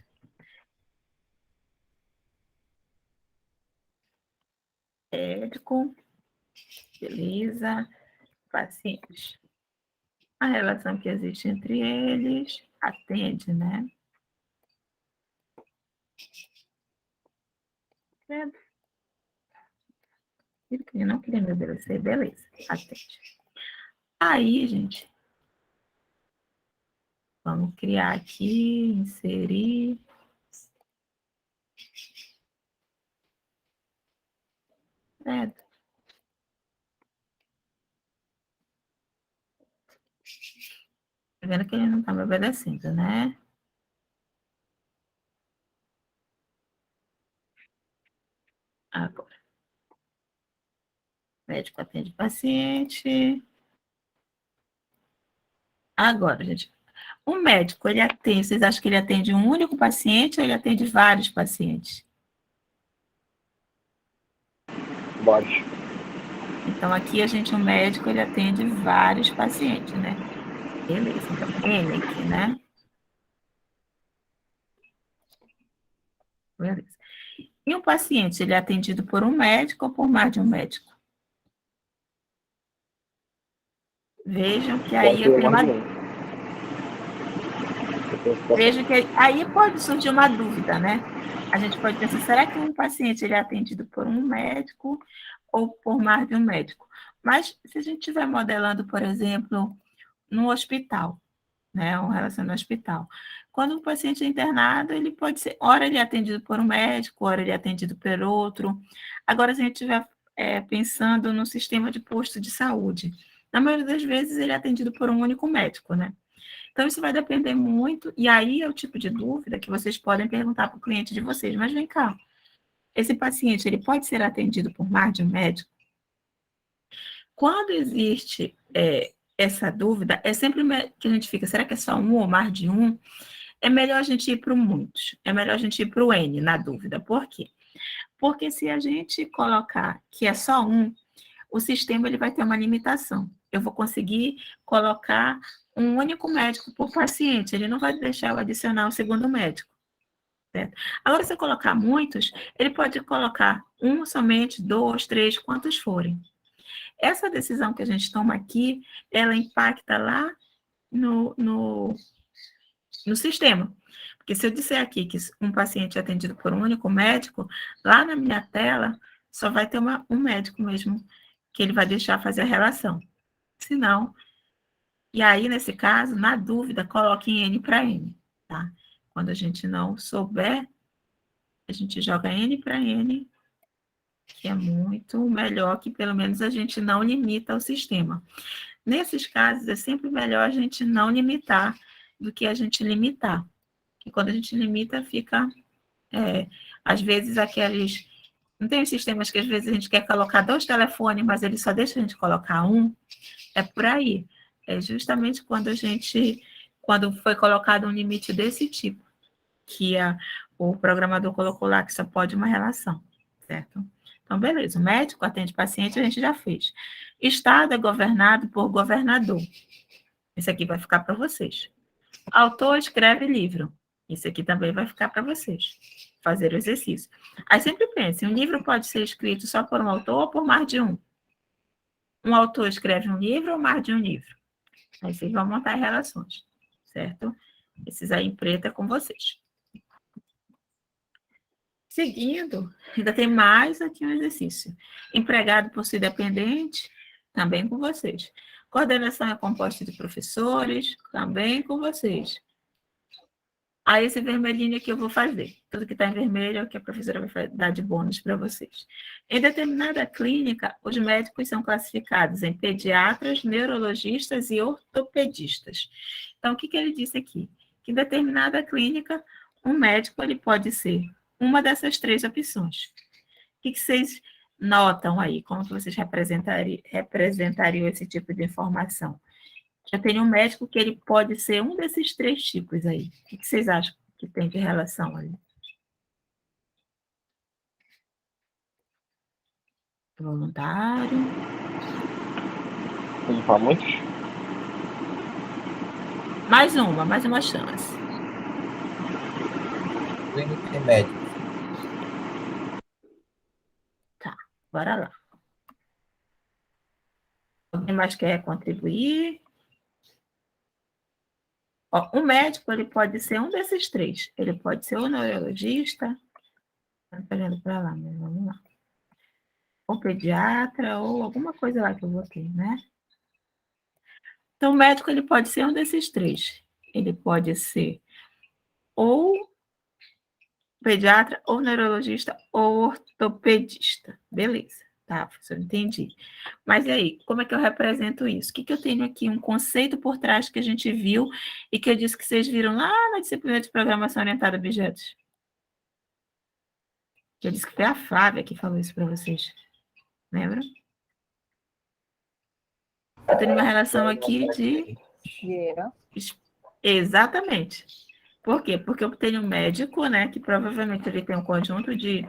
Speaker 1: Médico. Beleza. Paciente. A relação que existe entre eles. Atende, né? Eu não queria me obedecer. Beleza. Atende. Aí, gente. Vamos criar aqui, inserir. Certo? Tá vendo que ele não está me obedecendo, né? Agora. Médico atende paciente. Agora, gente. O médico, ele atende, vocês acham que ele atende um único paciente ou ele atende vários pacientes?
Speaker 2: Vários.
Speaker 1: Então, aqui o médico, ele atende vários pacientes, né? Beleza, então, ele aqui, né? Beleza. E um paciente, ele é atendido por um médico ou por mais de um médico? Vejam que aí
Speaker 2: Pode
Speaker 1: eu
Speaker 2: ser
Speaker 1: tenho
Speaker 2: mais
Speaker 1: uma...
Speaker 2: de um. Situação.
Speaker 1: Vejo que aí pode surgir uma dúvida, né? A gente pode pensar, será que um paciente ele é atendido por um médico ou por mais de um médico? Mas se a gente estiver modelando, por exemplo, no hospital, né, uma relação no hospital. Quando o paciente é internado, ele pode ser, ora ele é atendido por um médico, ora ele é atendido por outro. Agora, se a gente estiver pensando no sistema de posto de saúde, na maioria das vezes ele é atendido por um único médico, né? Então, isso vai depender muito, e aí é o tipo de dúvida que vocês podem perguntar para o cliente de vocês, mas vem cá, esse paciente, ele pode ser atendido por mais de um médico? Quando existe essa dúvida, é sempre que a gente fica, será que é só um ou mais de um? É melhor a gente ir para o muitos, é melhor a gente ir para o N na dúvida. Por quê? Porque se a gente colocar que é só um, o sistema ele vai ter uma limitação. Eu vou conseguir colocar um único médico por paciente, ele não vai deixar eu adicionar o segundo médico. Certo? Agora, se eu colocar muitos, ele pode colocar um somente, dois, três, quantos forem. Essa decisão que a gente toma aqui, ela impacta lá no sistema. Porque se eu disser aqui que um paciente é atendido por um único médico, lá na minha tela só vai ter um médico mesmo, que ele vai deixar fazer a relação. Se não, e aí, nesse caso, na dúvida, coloque em N para N, tá? Quando a gente não souber, a gente joga N para N, que é muito melhor, que pelo menos a gente não limita o sistema. Nesses casos, é sempre melhor a gente não limitar do que a gente limitar. E quando a gente limita, fica, às vezes, aqueles... Não tem os sistemas que às vezes a gente quer colocar 2 telefones, mas ele só deixa a gente colocar um? É por aí. É justamente quando foi colocado um limite desse tipo, que o programador colocou lá que só pode uma relação, certo? Então, beleza. O médico atende paciente, a gente já fez. Estado é governado por governador. Esse aqui vai ficar para vocês. Autor escreve livro. Isso aqui também vai ficar para vocês. Fazer o exercício. Aí sempre pense, um livro pode ser escrito só por um autor ou por mais de um? Um autor escreve um livro ou mais de um livro? Aí vocês vão montar relações, certo? Esses aí em preto é com vocês. Seguindo, ainda tem mais aqui um exercício. Empregado por si dependente, também com vocês. Coordenação é composta de professores, também com vocês. Aí esse vermelhinho aqui eu vou fazer. Tudo que está em vermelho é o que a professora vai dar de bônus para vocês. Em determinada clínica, os médicos são classificados em pediatras, neurologistas e ortopedistas. Então, o que ele disse aqui? Que em determinada clínica, um médico ele pode ser uma dessas 3 opções. O que vocês notam aí? Como que vocês representariam esse tipo de informação? Eu tenho um médico que ele pode ser um desses 3 tipos aí. O que vocês acham que tem de relação aí? Voluntário.
Speaker 2: Vamos para muitos?
Speaker 1: Mais uma chance.
Speaker 3: Clínico e médico.
Speaker 1: Tá, bora lá. Alguém mais quer contribuir? Ó, o médico, ele pode ser um desses 3. Ele pode ser o neurologista, tá pegando para lá, mas vamos lá. Ou pediatra, ou alguma coisa lá que eu botei, né? Então, o médico, ele pode ser um desses 3. Ele pode ser ou pediatra, ou neurologista, ou ortopedista. Beleza, tá, professor, entendi. Mas e aí, como é que eu represento isso? O que eu tenho aqui? Um conceito por trás que a gente viu e que eu disse que vocês viram lá na disciplina de programação orientada a objetos. Eu disse que foi a Flávia que falou isso para vocês. Lembra? Eu tenho uma relação aqui de... Exatamente. Por quê? Porque eu tenho um médico, né, que provavelmente ele tem um conjunto de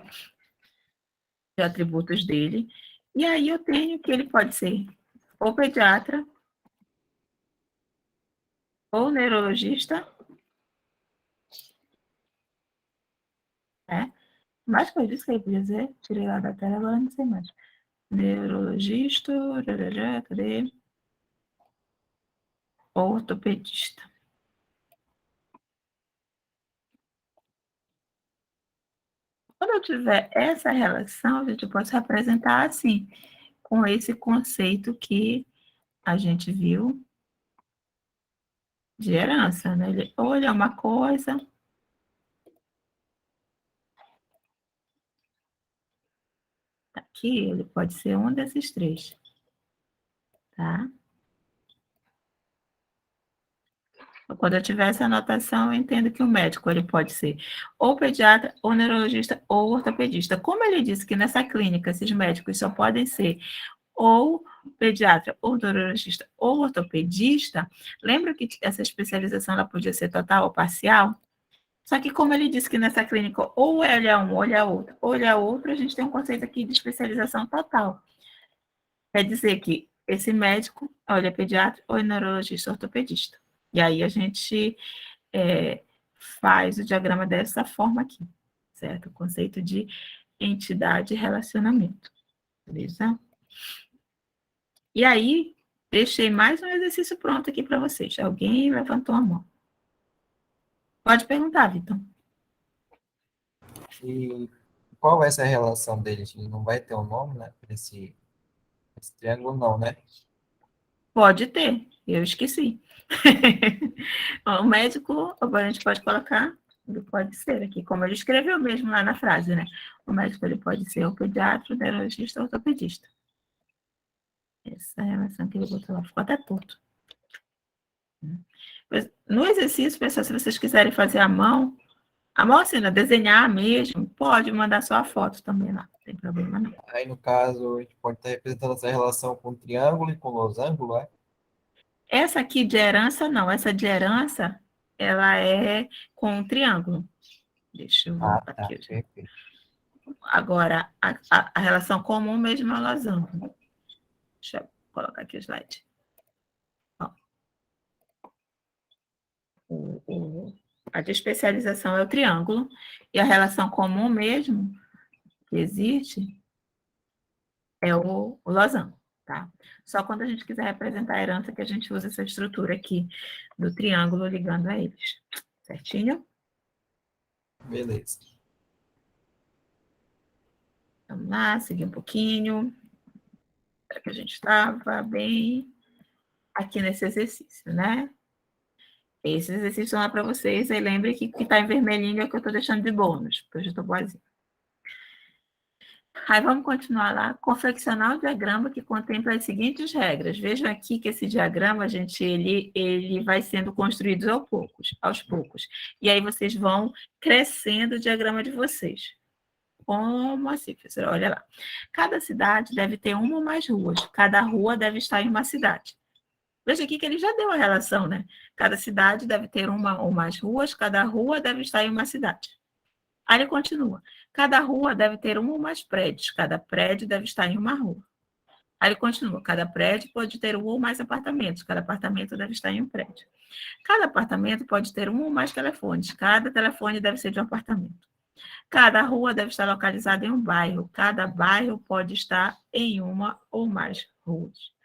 Speaker 1: atributos dele, e aí eu tenho que ele pode ser ou pediatra, ou neurologista, né, Mais coisa disso que eu podia dizer. Tirei lá da tela, agora não sei mais. Neurologista, cadê? Ortopedista. Quando eu tiver essa relação, a gente pode representar assim, com esse conceito que a gente viu de herança, né? Ele olha uma coisa, aqui ele pode ser um desses três, tá? Quando eu tiver essa anotação, eu entendo que o médico ele pode ser ou pediatra, ou neurologista, ou ortopedista. Como ele disse que nessa clínica esses médicos só podem ser ou pediatra, ou neurologista, ou ortopedista, lembra que essa especialização ela podia ser total ou parcial? Só que como ele disse que nessa clínica ou ele é um, ou ele é outro, ou ele é outro, a gente tem um conceito aqui de especialização total. Quer dizer que esse médico, ou ele é pediatra, ou é neurologista, ou ortopedista. E aí a gente faz o diagrama dessa forma aqui, certo? O conceito de entidade e relacionamento, beleza? E aí, deixei mais um exercício pronto aqui para vocês. Alguém levantou a mão. Pode perguntar, Vitor.
Speaker 3: E qual vai ser a relação deles? Não vai ter um nome, né? Esse triângulo não, né?
Speaker 1: Pode ter, eu esqueci. O médico, agora a gente pode colocar, ele pode ser aqui, como ele escreveu mesmo lá na frase, né? O médico ele pode ser o pediatra, o neurologista, o ortopedista. Essa relação que ele botou lá ficou até torto. No exercício, pessoal, se vocês quiserem fazer à mão assim, né, desenhar mesmo, pode mandar só a foto também lá, não tem problema não.
Speaker 3: Aí, no caso, a gente pode estar representando essa relação com triângulo e com losango, é?
Speaker 1: Essa aqui de herança, não. Essa de herança, ela é com um triângulo. Deixa eu voltar
Speaker 3: Tá,
Speaker 1: aqui.
Speaker 3: perfeito.
Speaker 1: Agora, a relação comum mesmo é o losango. Deixa eu colocar aqui o slide. Ó. A de especialização é o triângulo, e a relação comum mesmo que existe é o losango, tá? Só quando a gente quiser representar a herança que a gente usa essa estrutura aqui do triângulo ligando a eles. Certinho?
Speaker 3: Beleza.
Speaker 1: Vamos lá, seguir um pouquinho. Para que a gente estava bem aqui nesse exercício, né? Esse exercício lá para vocês, aí lembre que o que está em vermelhinho é o que eu estou deixando de bônus, porque eu já estou boazinha. Aí vamos continuar lá. Confeccionar o diagrama que contempla as seguintes regras. Vejam aqui que esse diagrama, gente, ele vai sendo construído aos poucos. E aí vocês vão crescendo o diagrama de vocês. Como assim, professora? Olha lá. Cada cidade deve ter uma ou mais ruas. Cada rua deve estar em uma cidade. Veja aqui que ele já deu a relação, né? Cada cidade deve ter uma ou mais ruas, cada rua deve estar em uma cidade. Aí ele continua. Cada rua deve ter um ou mais prédios, cada prédio deve estar em uma rua. Aí ele continua. Cada prédio pode ter um ou mais apartamentos, cada apartamento deve estar em um prédio. Cada apartamento pode ter um ou mais telefones, cada telefone deve ser de um apartamento. Cada rua deve estar localizada em um bairro, cada bairro pode estar em uma ou mais ruas.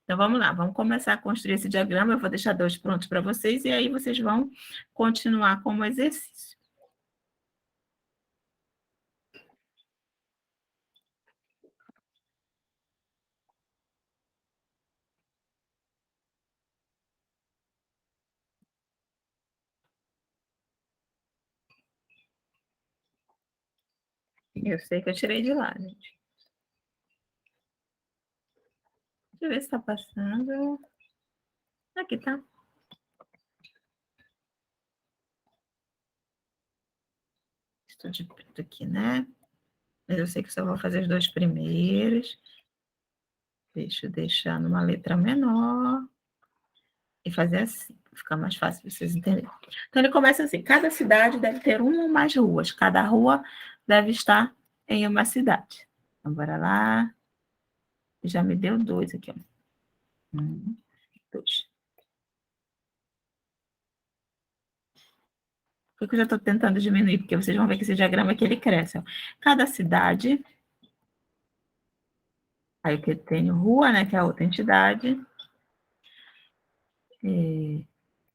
Speaker 1: Então, vamos lá, vamos começar a construir esse diagrama. Eu vou deixar dois prontos para vocês e aí vocês vão continuar como exercício. Eu sei que eu tirei de lá, gente. Deixa eu ver se está passando. Aqui tá. Estou de preto aqui, né? Mas eu sei que só vou fazer os dois primeiros. Deixa eu deixar numa letra menor. E fazer assim, para ficar mais fácil para vocês entenderem. Então, ele começa assim: cada cidade deve ter uma ou mais ruas, cada rua deve estar em uma cidade. Então, bora lá. Já me deu dois aqui, ó. 2. Por que eu já estou tentando diminuir? Porque vocês vão ver que esse diagrama aqui, ele cresce. Ó. Cada cidade, aí que eu tenho rua, né, que é a outra entidade.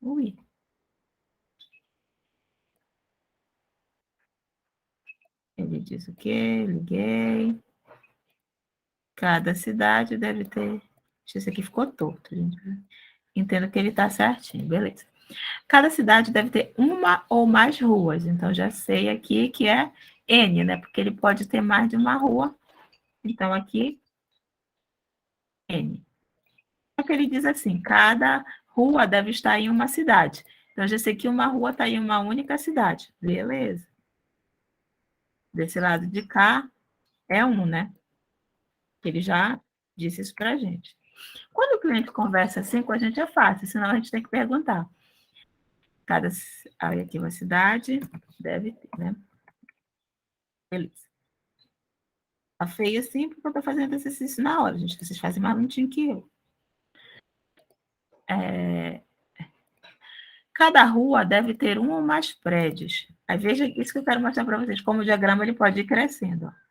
Speaker 1: Ui. Ele diz o quê? Liguei. Cada cidade deve ter... Isso aqui ficou torto, gente. Entendo que ele está certinho, beleza. Cada cidade deve ter uma ou mais ruas. Então, já sei aqui que é N, né? Porque ele pode ter mais de uma rua. Então, aqui, N. Só que ele diz assim, cada rua deve estar em uma cidade. Então, já sei que uma rua está em uma única cidade. Beleza. Desse lado de cá, é um, né? Ele já disse isso para a gente. Quando o cliente conversa assim com a gente é fácil, senão a gente tem que perguntar. Aí aqui uma cidade, deve ter, né? Beleza. Tá feio assim porque eu tô fazendo exercício na hora, gente. Vocês fazem mais bonitinho que eu. Cada rua deve ter um ou mais prédios. Aí veja isso que eu quero mostrar para vocês, como o diagrama ele pode ir crescendo. Ó.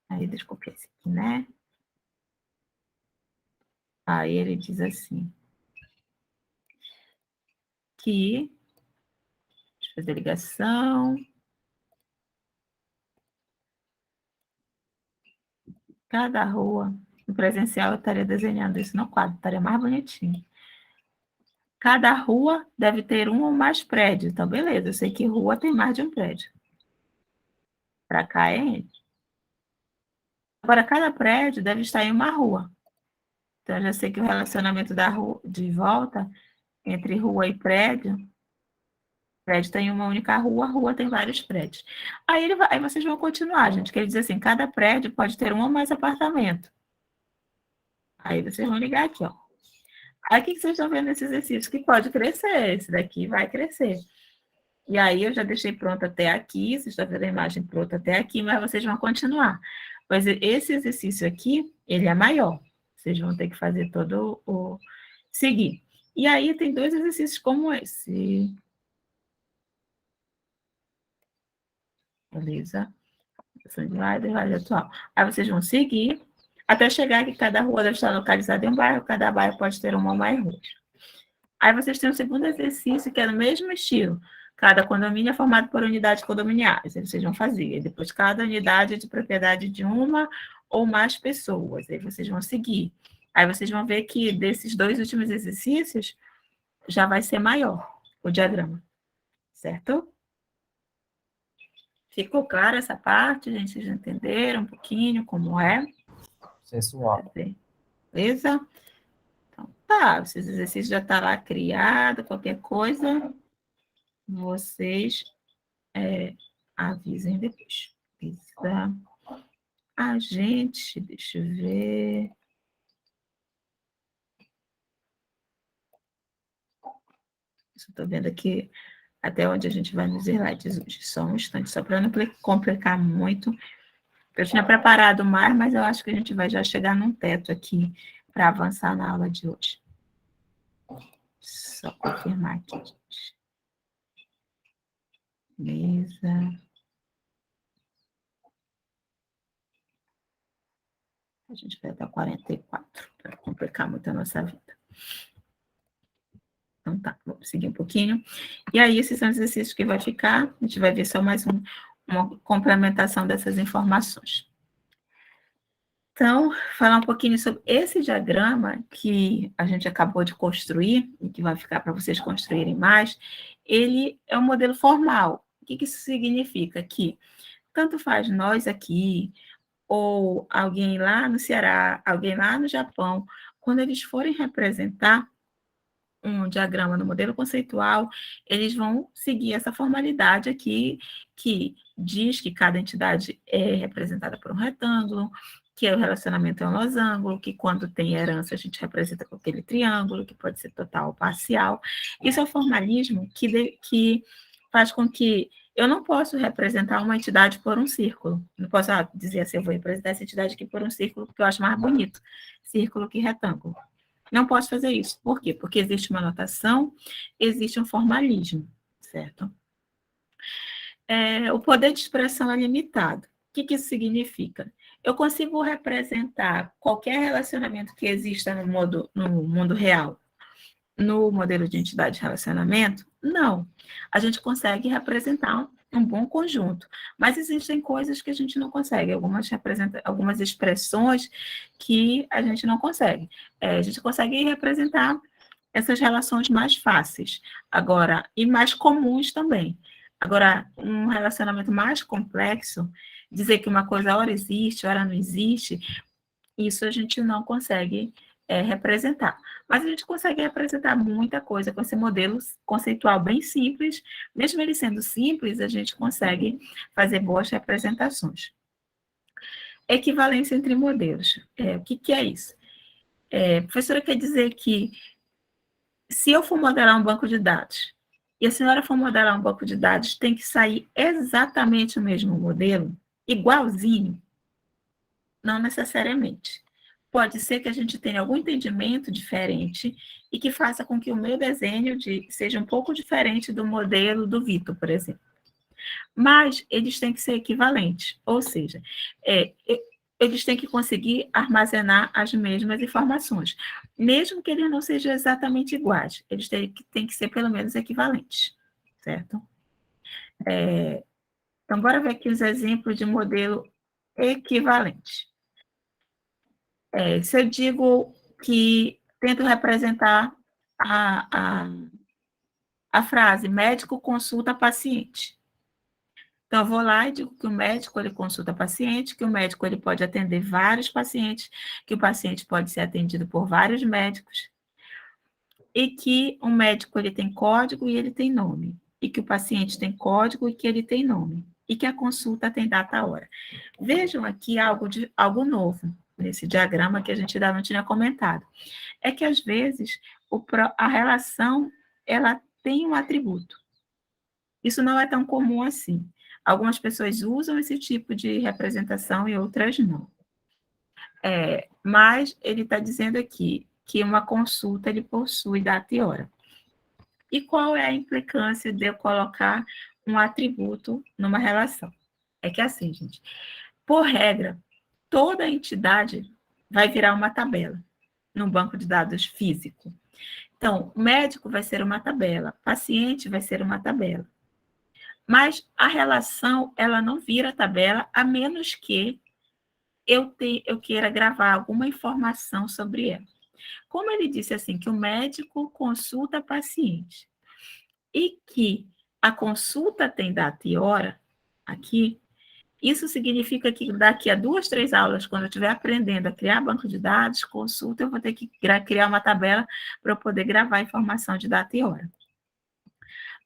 Speaker 1: Aí deixa eu copiar esse aqui, né? Aí ele diz assim, que, deixa eu fazer ligação, cada rua, no presencial eu estaria desenhando isso no quadro, estaria mais bonitinho. Cada rua deve ter um ou mais prédios. Então, beleza, eu sei que rua tem mais de um prédio. Para cá é N. Agora, cada prédio deve estar em uma rua. Então, eu já sei que o relacionamento da rua de volta entre rua e prédio tem uma única rua, a rua tem vários prédios. Aí vocês vão continuar, gente, que ele diz assim, cada prédio pode ter um ou mais apartamento. Aí vocês vão ligar aqui, ó. Aí o que vocês estão vendo nesse exercício? Que pode crescer, esse daqui vai crescer. E aí eu já deixei pronto até aqui, vocês estão vendo a imagem pronta até aqui, mas vocês vão continuar. Pois esse exercício aqui, ele é maior. Vocês vão ter que fazer todo o... seguir. E aí tem dois exercícios como esse. Beleza? Slide atual. Aí vocês vão seguir até chegar que cada rua deve estar localizada em um bairro, cada bairro pode ter uma ou mais ruas. Aí vocês têm o segundo exercício, que é no mesmo estilo. Cada condomínio é formado por unidades condominiais. Aí vocês vão fazer. E depois, cada unidade é de propriedade de uma ou mais pessoas. Aí vocês vão seguir. Aí vocês vão ver que desses dois últimos exercícios, já vai ser maior o diagrama. Certo? Ficou clara essa parte? Gente, vocês já entenderam um pouquinho como é?
Speaker 3: Sim, senhora.
Speaker 1: Beleza? Então, tá. Esses exercícios já estão lá criado, qualquer coisa, vocês avisem depois. Beleza? Gente, deixa eu ver. Estou vendo aqui até onde a gente vai nos slides hoje. Só um instante, só para não complicar muito. Eu tinha preparado mais, mas eu acho que a gente vai já chegar num teto aqui para avançar na aula de hoje. Só confirmar aqui, gente. Beleza. A gente vai até 44, para complicar muito a nossa vida. Então tá, vamos seguir um pouquinho. E aí, esses são os exercícios que vai ficar. A gente vai ver só mais uma complementação dessas informações. Então, falar um pouquinho sobre esse diagrama que a gente acabou de construir, e que vai ficar para vocês construírem mais, ele é um modelo formal. O que isso significa? Que tanto faz nós aqui, ou alguém lá no Ceará, alguém lá no Japão, quando eles forem representar um diagrama no modelo conceitual, eles vão seguir essa formalidade aqui, que diz que cada entidade é representada por um retângulo, que o relacionamento é um losango, que quando tem herança a gente representa com aquele triângulo, que pode ser total ou parcial. Isso é o formalismo que faz com que eu não posso representar uma entidade por um círculo. Não posso dizer assim, eu vou representar essa entidade aqui por um círculo, porque eu acho mais bonito, círculo que retângulo. Não posso fazer isso. Por quê? Porque existe uma notação, existe um formalismo, certo? O poder de expressão é limitado. O que isso significa? Eu consigo representar qualquer relacionamento que exista no mundo real no modelo de entidade de relacionamento? Não. A gente consegue representar um bom conjunto, mas existem coisas que a gente não consegue, algumas expressões que a gente não consegue. A gente consegue representar essas relações mais fáceis, agora, e mais comuns também. Agora, um relacionamento mais complexo, dizer que uma coisa ora existe, ora não existe, isso a gente não consegue representar. Mas a gente consegue representar muita coisa com esse modelo conceitual bem simples. Mesmo ele sendo simples, a gente consegue fazer boas representações. Equivalência entre modelos. O que é isso? A professora quer dizer que se eu for modelar um banco de dados e a senhora for modelar um banco de dados, tem que sair exatamente o mesmo modelo, igualzinho? Não necessariamente. Pode ser que a gente tenha algum entendimento diferente e que faça com que o meu desenho seja um pouco diferente do modelo do Vitor, por exemplo. Mas eles têm que ser equivalentes, ou seja, eles têm que conseguir armazenar as mesmas informações, mesmo que eles não sejam exatamente iguais, eles têm que ser pelo menos equivalentes, certo? Então, bora ver aqui os exemplos de modelo equivalente. Se eu digo que tento representar a frase médico consulta paciente. Então, eu vou lá e digo que o médico ele consulta paciente, que o médico ele pode atender vários pacientes, que o paciente pode ser atendido por vários médicos, e que o médico ele tem código e ele tem nome, e que o paciente tem código e que ele tem nome, e que a consulta tem data hora. Vejam aqui algo novo nesse diagrama que a gente ainda não tinha comentado. É que, às vezes, a relação ela tem um atributo. Isso não é tão comum assim. Algumas pessoas usam esse tipo de representação e outras não. Mas ele está dizendo aqui que uma consulta ele possui data e hora. E qual é a implicância de eu colocar um atributo numa relação? É que assim, gente, por regra, toda entidade vai virar uma tabela no banco de dados físico. Então, médico vai ser uma tabela, paciente vai ser uma tabela. Mas a relação, ela não vira tabela, a menos que eu queira gravar alguma informação sobre ela. Como ele disse assim, que o médico consulta paciente e que a consulta tem data e hora, aqui, isso significa que daqui a 2, 3 aulas, quando eu estiver aprendendo a criar banco de dados, consulta, eu vou ter que criar uma tabela para eu poder gravar a informação de data e hora.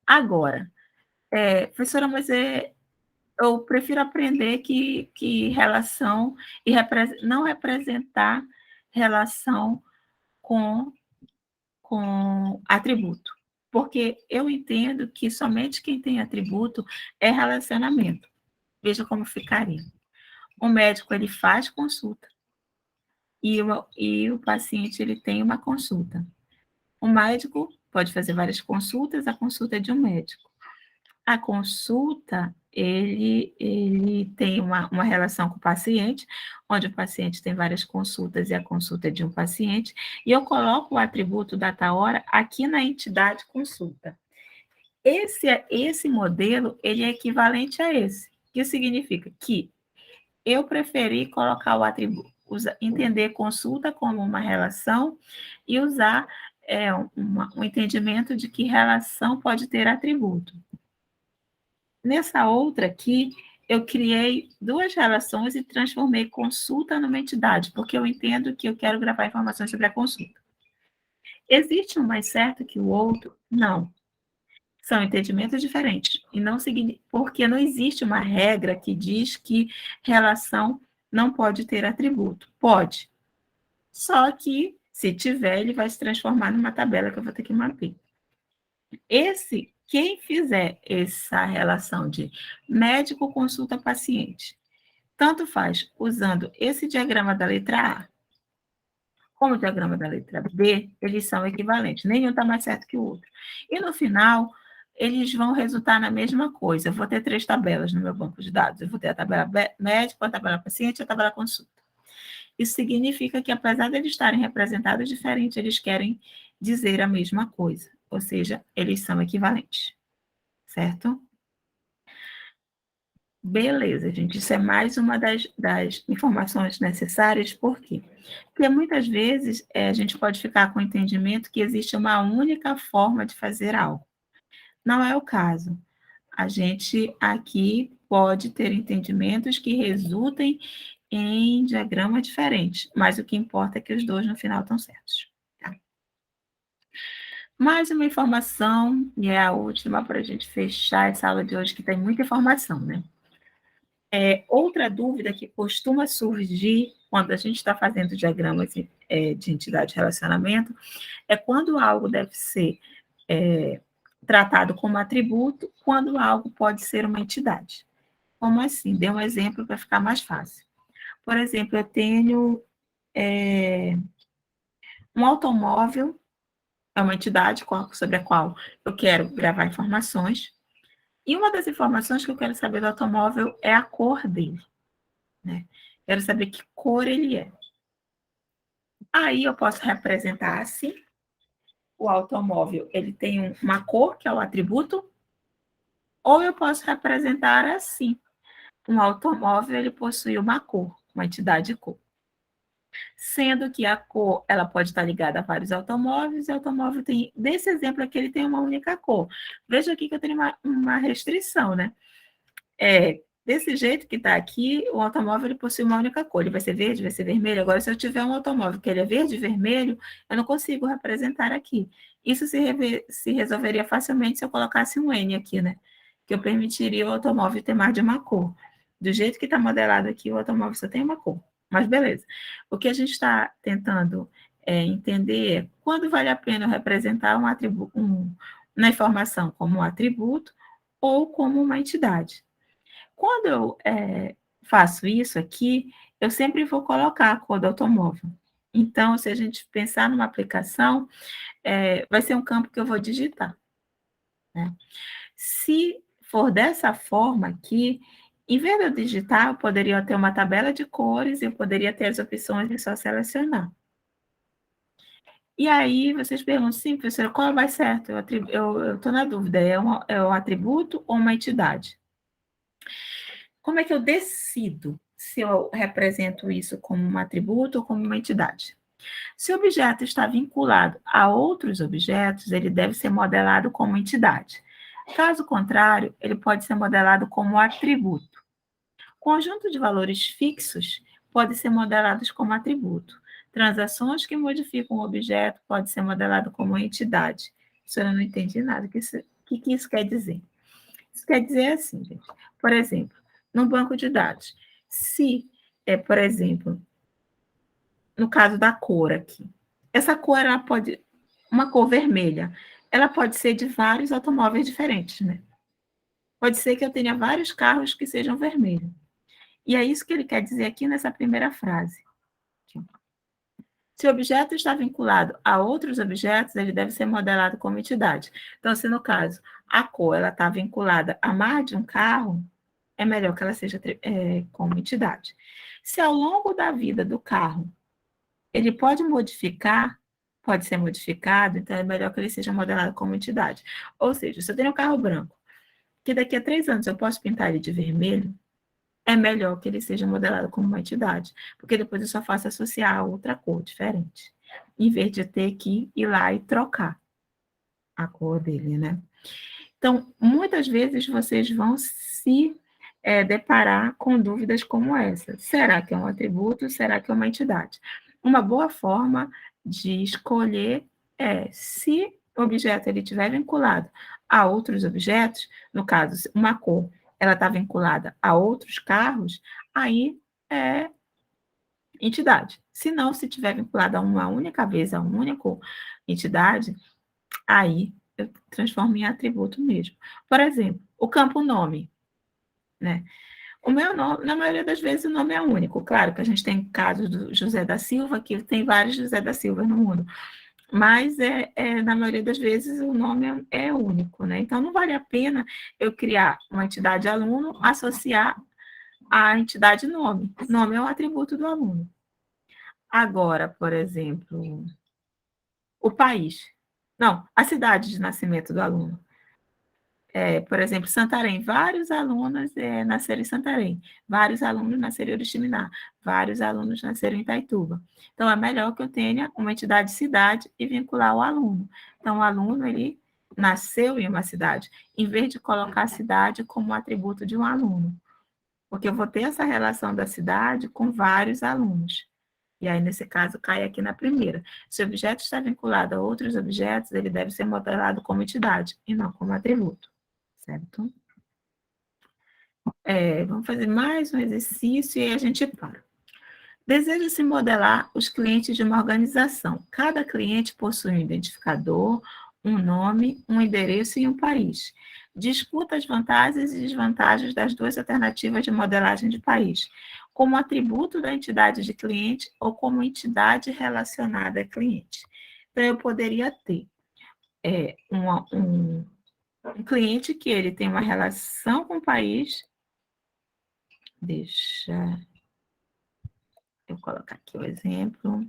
Speaker 1: Agora, professora, mas eu prefiro aprender que relação e não representar relação com atributo. Porque eu entendo que somente quem tem atributo é relacionamento. Veja como ficaria. O médico, ele faz consulta. E o paciente, ele tem uma consulta. O médico pode fazer várias consultas, a consulta é de um médico. A consulta, ele tem uma relação com o paciente, onde o paciente tem várias consultas e a consulta é de um paciente, e eu coloco o atributo data-hora aqui na entidade consulta. Esse modelo, ele é equivalente a esse, que significa que eu preferi colocar o atributo, entender consulta como uma relação e usar um entendimento de que relação pode ter atributo. Nessa outra aqui, eu criei 2 relações e transformei consulta numa entidade, porque eu entendo que eu quero gravar informações sobre a consulta. Existe um mais certo que o outro? Não. São entendimentos diferentes. E não porque não existe uma regra que diz que relação não pode ter atributo. Pode. Só que, se tiver, ele vai se transformar numa tabela que eu vou ter que mapear. Quem fizer essa relação de médico consulta paciente, tanto faz usando esse diagrama da letra A, como o diagrama da letra B, eles são equivalentes, nenhum está mais certo que o outro. E no final, eles vão resultar na mesma coisa. Eu vou ter 3 tabelas no meu banco de dados. Eu vou ter a tabela médico, a tabela paciente e a tabela consulta. Isso significa que, apesar de eles estarem representados diferentes, eles querem dizer a mesma coisa, ou seja, eles são equivalentes, certo? Beleza, gente, isso é mais uma das informações necessárias, por quê? Porque muitas vezes a gente pode ficar com o entendimento que existe uma única forma de fazer algo. Não é o caso. A gente aqui pode ter entendimentos que resultem em diagramas diferentes, mas o que importa é que os dois no final estão certos. Tá? Mais uma informação, e é a última para a gente fechar essa aula de hoje, que tem muita informação, né? Outra dúvida que costuma surgir quando a gente está fazendo diagramas de entidade de relacionamento é quando algo deve ser tratado como atributo, quando algo pode ser uma entidade. Como assim? Dê um exemplo para ficar mais fácil. Por exemplo, eu tenho um automóvel, é uma entidade sobre a qual eu quero gravar informações, e uma das informações que eu quero saber do automóvel é a cor dele, né? Quero saber que cor ele é. Aí eu posso representar assim, o automóvel, ele tem uma cor, que é o atributo, ou eu posso representar assim, um automóvel, ele possui uma cor, uma entidade de cor. Sendo que a cor, ela pode estar ligada a vários automóveis, e o automóvel tem, desse exemplo aqui, ele tem uma única cor. Veja aqui que eu tenho uma restrição, né? Desse jeito que está aqui, o automóvel ele possui uma única cor, ele vai ser verde, vai ser vermelho. Agora, se eu tiver um automóvel que ele é verde e vermelho, eu não consigo representar aqui. Isso se resolveria facilmente se eu colocasse um N aqui, né? Que eu permitiria o automóvel ter mais de uma cor. Do jeito que está modelado aqui, o automóvel só tem uma cor. Mas beleza. O que a gente está tentando entender é quando vale a pena eu representar um atributo, uma informação como um atributo ou como uma entidade. Quando eu faço isso aqui, eu sempre vou colocar a cor do automóvel. Então, se a gente pensar numa aplicação, vai ser um campo que eu vou digitar, né? Se for dessa forma aqui, em vez de eu digitar, eu poderia ter uma tabela de cores, eu poderia ter as opções e só selecionar. E aí, vocês perguntam, sim, professora, qual vai certo? Eu estou na dúvida, é um atributo ou uma entidade? Como é que eu decido se eu represento isso como um atributo ou como uma entidade? Se o objeto está vinculado a outros objetos, ele deve ser modelado como entidade. Caso contrário, ele pode ser modelado como atributo. Conjunto de valores fixos pode ser modelados como atributo. Transações que modificam o objeto pode ser modelado como entidade. Isso eu não entendi nada. O que isso quer dizer? Isso quer dizer assim, gente. Por exemplo, no banco de dados, se, por exemplo, no caso da cor aqui, essa cor, ela pode, uma cor vermelha, ela pode ser de vários automóveis diferentes, né? Pode ser que eu tenha vários carros que sejam vermelhos. E é isso que ele quer dizer aqui nessa primeira frase. Se o objeto está vinculado a outros objetos, ele deve ser modelado como entidade. Então, se no caso a cor ela está vinculada a mais de um carro, é melhor que ela seja como entidade. Se ao longo da vida do carro ele pode ser modificado, então é melhor que ele seja modelado como entidade. Ou seja, se eu tenho um carro branco, que daqui a 3 anos eu posso pintar ele de vermelho, é melhor que ele seja modelado como uma entidade, porque depois eu só faço associar a outra cor diferente, em vez de eu ter que ir lá e trocar a cor dele, né? Então, muitas vezes vocês vão se deparar com dúvidas como essa. Será que é um atributo? Será que é uma entidade? Uma boa forma de escolher é, se o objeto ele estiver vinculado a outros objetos, no caso, uma cor, ela está vinculada a outros carros, aí é entidade. Se não, se estiver vinculada a uma única vez, a uma única entidade, aí eu transformo em atributo mesmo. Por exemplo, o campo nome, né? O meu nome, na maioria das vezes, o nome é único. Claro que a gente tem casos do José da Silva, que tem vários José da Silva no mundo, mas na maioria das vezes o nome é único, né? Então não vale a pena eu criar uma entidade aluno, associar a entidade nome. Nome é um atributo do aluno. Agora, por exemplo, o país. Não, a cidade de nascimento do aluno. Por exemplo, Santarém, vários alunos nasceram em Santarém, vários alunos nasceram em Oriximiná, vários alunos nasceram em Itaituba. Então, é melhor que eu tenha uma entidade cidade e vincular o aluno. Então, o aluno, ele nasceu em uma cidade, em vez de colocar a cidade como atributo de um aluno, porque eu vou ter essa relação da cidade com vários alunos. E aí, nesse caso, cai aqui na primeira. Se o objeto está vinculado a outros objetos, ele deve ser modelado como entidade e não como atributo. Certo? Vamos fazer mais um exercício e aí a gente para. Deseja-se modelar os clientes de uma organização. Cada cliente possui um identificador, um nome, um endereço e um país. Discuta as vantagens e desvantagens das duas alternativas de modelagem de país, como atributo da entidade de cliente ou como entidade relacionada a cliente. Então, eu poderia ter um cliente que ele tem uma relação com o país. Deixa eu colocar aqui o exemplo.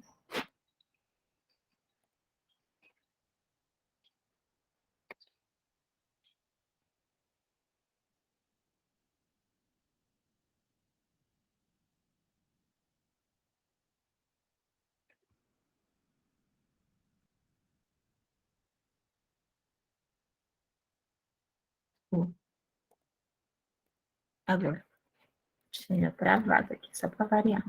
Speaker 1: Agora, tinha travado aqui, só para variar.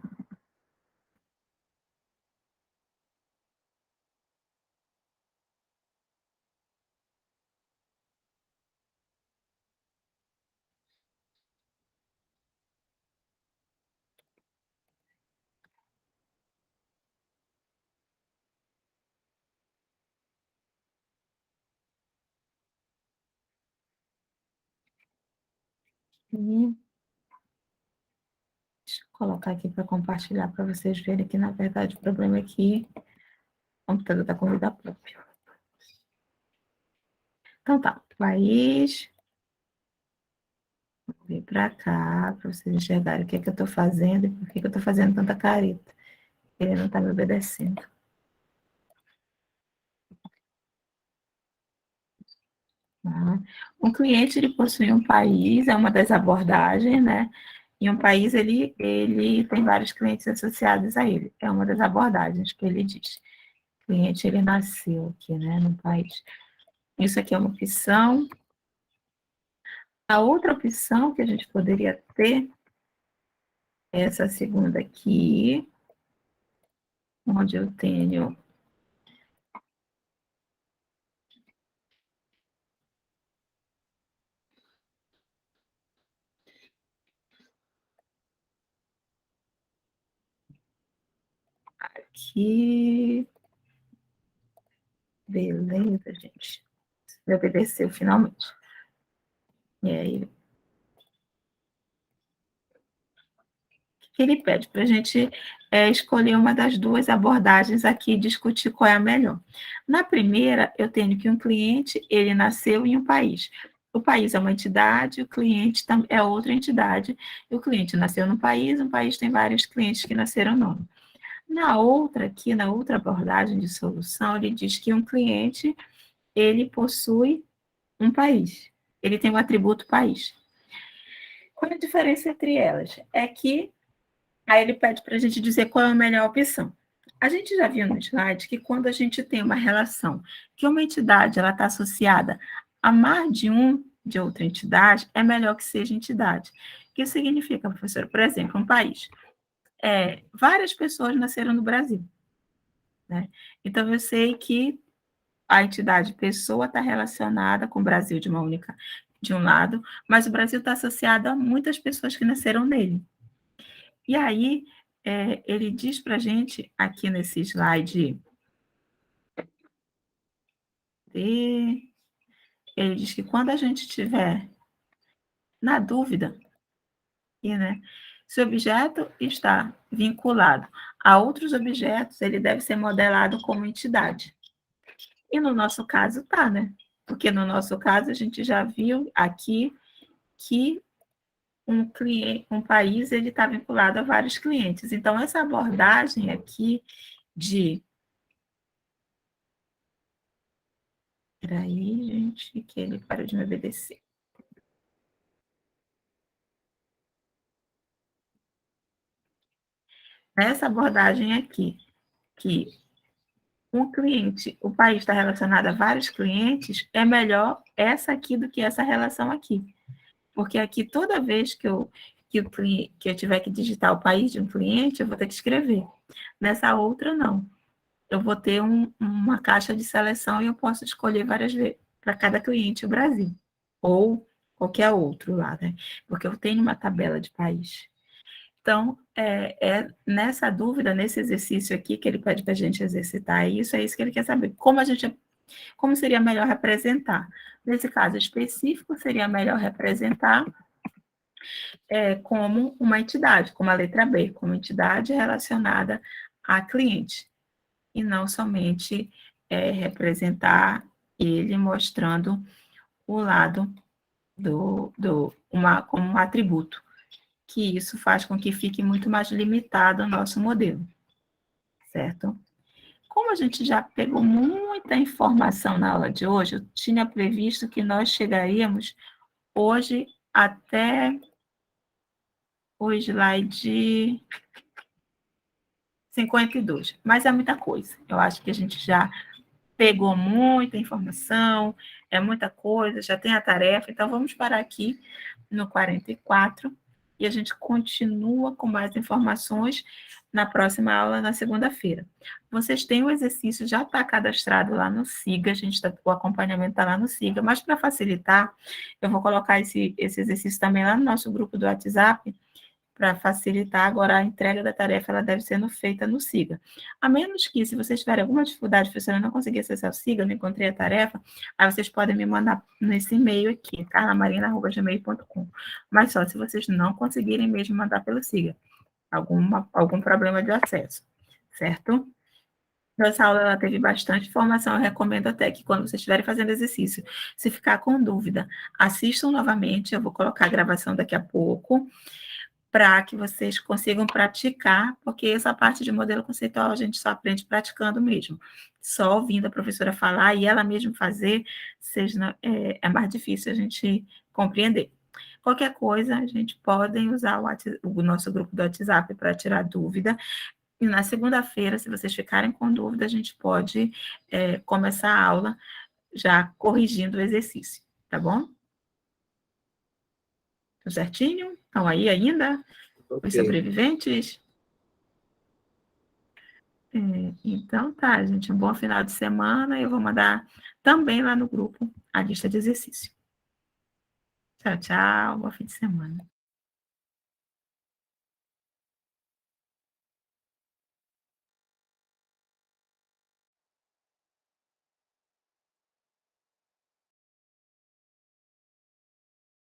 Speaker 1: E deixa eu colocar aqui para compartilhar para vocês verem que, na verdade, o problema é que o computador está com vida própria. Então tá, país. Vou vir para cá, para vocês enxergarem o que é que eu estou fazendo e por que eu estou fazendo tanta careta. Ele não está me obedecendo. Tá? Um cliente, ele possui um país, é uma das abordagens, né? E um país, ele tem vários clientes associados a ele. É uma das abordagens que ele diz. O cliente, ele nasceu aqui, né, no país. Isso aqui é uma opção. A outra opção que a gente poderia ter é essa segunda aqui, onde eu tenho aqui. Beleza, gente. Me obedeceu finalmente. E aí, que ele pede para a gente escolher uma das duas abordagens aqui e discutir qual é a melhor. Na primeira, eu tenho que um cliente, ele nasceu em um país. O país é uma entidade, o cliente é outra entidade, e o cliente nasceu no país, um país tem vários clientes que nasceram no nome. Na outra aqui, na outra abordagem de solução, ele diz que um cliente, ele possui um país, ele tem o atributo país. Qual é a diferença entre elas? É que aí ele pede para a gente dizer qual é a melhor opção. A gente já viu no slide que quando a gente tem uma relação, que uma entidade ela está associada a mais de um de outra entidade, é melhor que seja entidade. O que significa, professora? Por exemplo, um país. Várias pessoas nasceram no Brasil, né? Então, eu sei que a entidade pessoa está relacionada com o Brasil de um lado, mas o Brasil está associado a muitas pessoas que nasceram nele. E aí, ele diz para a gente, aqui nesse slide D, ele diz que quando a gente tiver na dúvida, aqui, né? Se o objeto está vinculado a outros objetos, ele deve ser modelado como entidade. E no nosso caso tá, né? Porque no nosso caso a gente já viu aqui que um país ele está vinculado a vários clientes. Então, essa abordagem aqui de... Peraí, gente, que ele parou de me obedecer. Essa abordagem aqui, que um cliente, o país está relacionado a vários clientes, é melhor essa aqui do que essa relação aqui. Porque aqui, toda vez que eu tiver que digitar o país de um cliente, eu vou ter que escrever. Nessa outra, não. Eu vou ter uma caixa de seleção e eu posso escolher várias vezes para cada cliente o Brasil. Ou qualquer outro lá, né? Porque eu tenho uma tabela de país. Então, nessa dúvida, nesse exercício aqui, que ele pede para a gente exercitar isso, é isso que ele quer saber. Como seria melhor representar? Nesse caso específico, seria melhor representar como uma entidade, como a letra B, como entidade relacionada a cliente, e não somente representar ele mostrando o lado como um atributo, que isso faz com que fique muito mais limitado o nosso modelo, certo? Como a gente já pegou muita informação na aula de hoje, eu tinha previsto que nós chegaríamos hoje até o slide 52, mas é muita coisa. Eu acho que a gente já pegou muita informação, é muita coisa, já tem a tarefa, então vamos parar aqui no 44 e a gente continua com mais informações na próxima aula, na segunda-feira. Vocês têm o exercício, já está cadastrado lá no SIGA, o acompanhamento está lá no SIGA, mas para facilitar, eu vou colocar esse exercício também lá no nosso grupo do WhatsApp, para facilitar. Agora, a entrega da tarefa ela deve ser feita no SIGA. A menos que, se vocês tiverem alguma dificuldade, professora, não conseguir acessar o SIGA, não encontrei a tarefa, aí vocês podem me mandar nesse e-mail aqui, carlamarina@gmail.com. Mas só se vocês não conseguirem mesmo mandar pelo SIGA, algum problema de acesso, certo? Essa aula ela teve bastante informação, eu recomendo até que quando vocês estiverem fazendo exercício, se ficar com dúvida, assistam novamente, eu vou colocar a gravação daqui a pouco, para que vocês consigam praticar, porque essa parte de modelo conceitual a gente só aprende praticando mesmo. Só ouvindo a professora falar e ela mesma fazer, é mais difícil a gente compreender. Qualquer coisa, a gente pode usar o nosso grupo do WhatsApp para tirar dúvida. E na segunda-feira, se vocês ficarem com dúvida, a gente pode começar a aula já corrigindo o exercício, tá bom? Tudo certinho? Estão aí ainda? Os sobreviventes? Então tá, gente. Um bom final de semana. Eu vou mandar também lá no grupo a lista de exercício. Tchau, tchau. Bom fim de semana.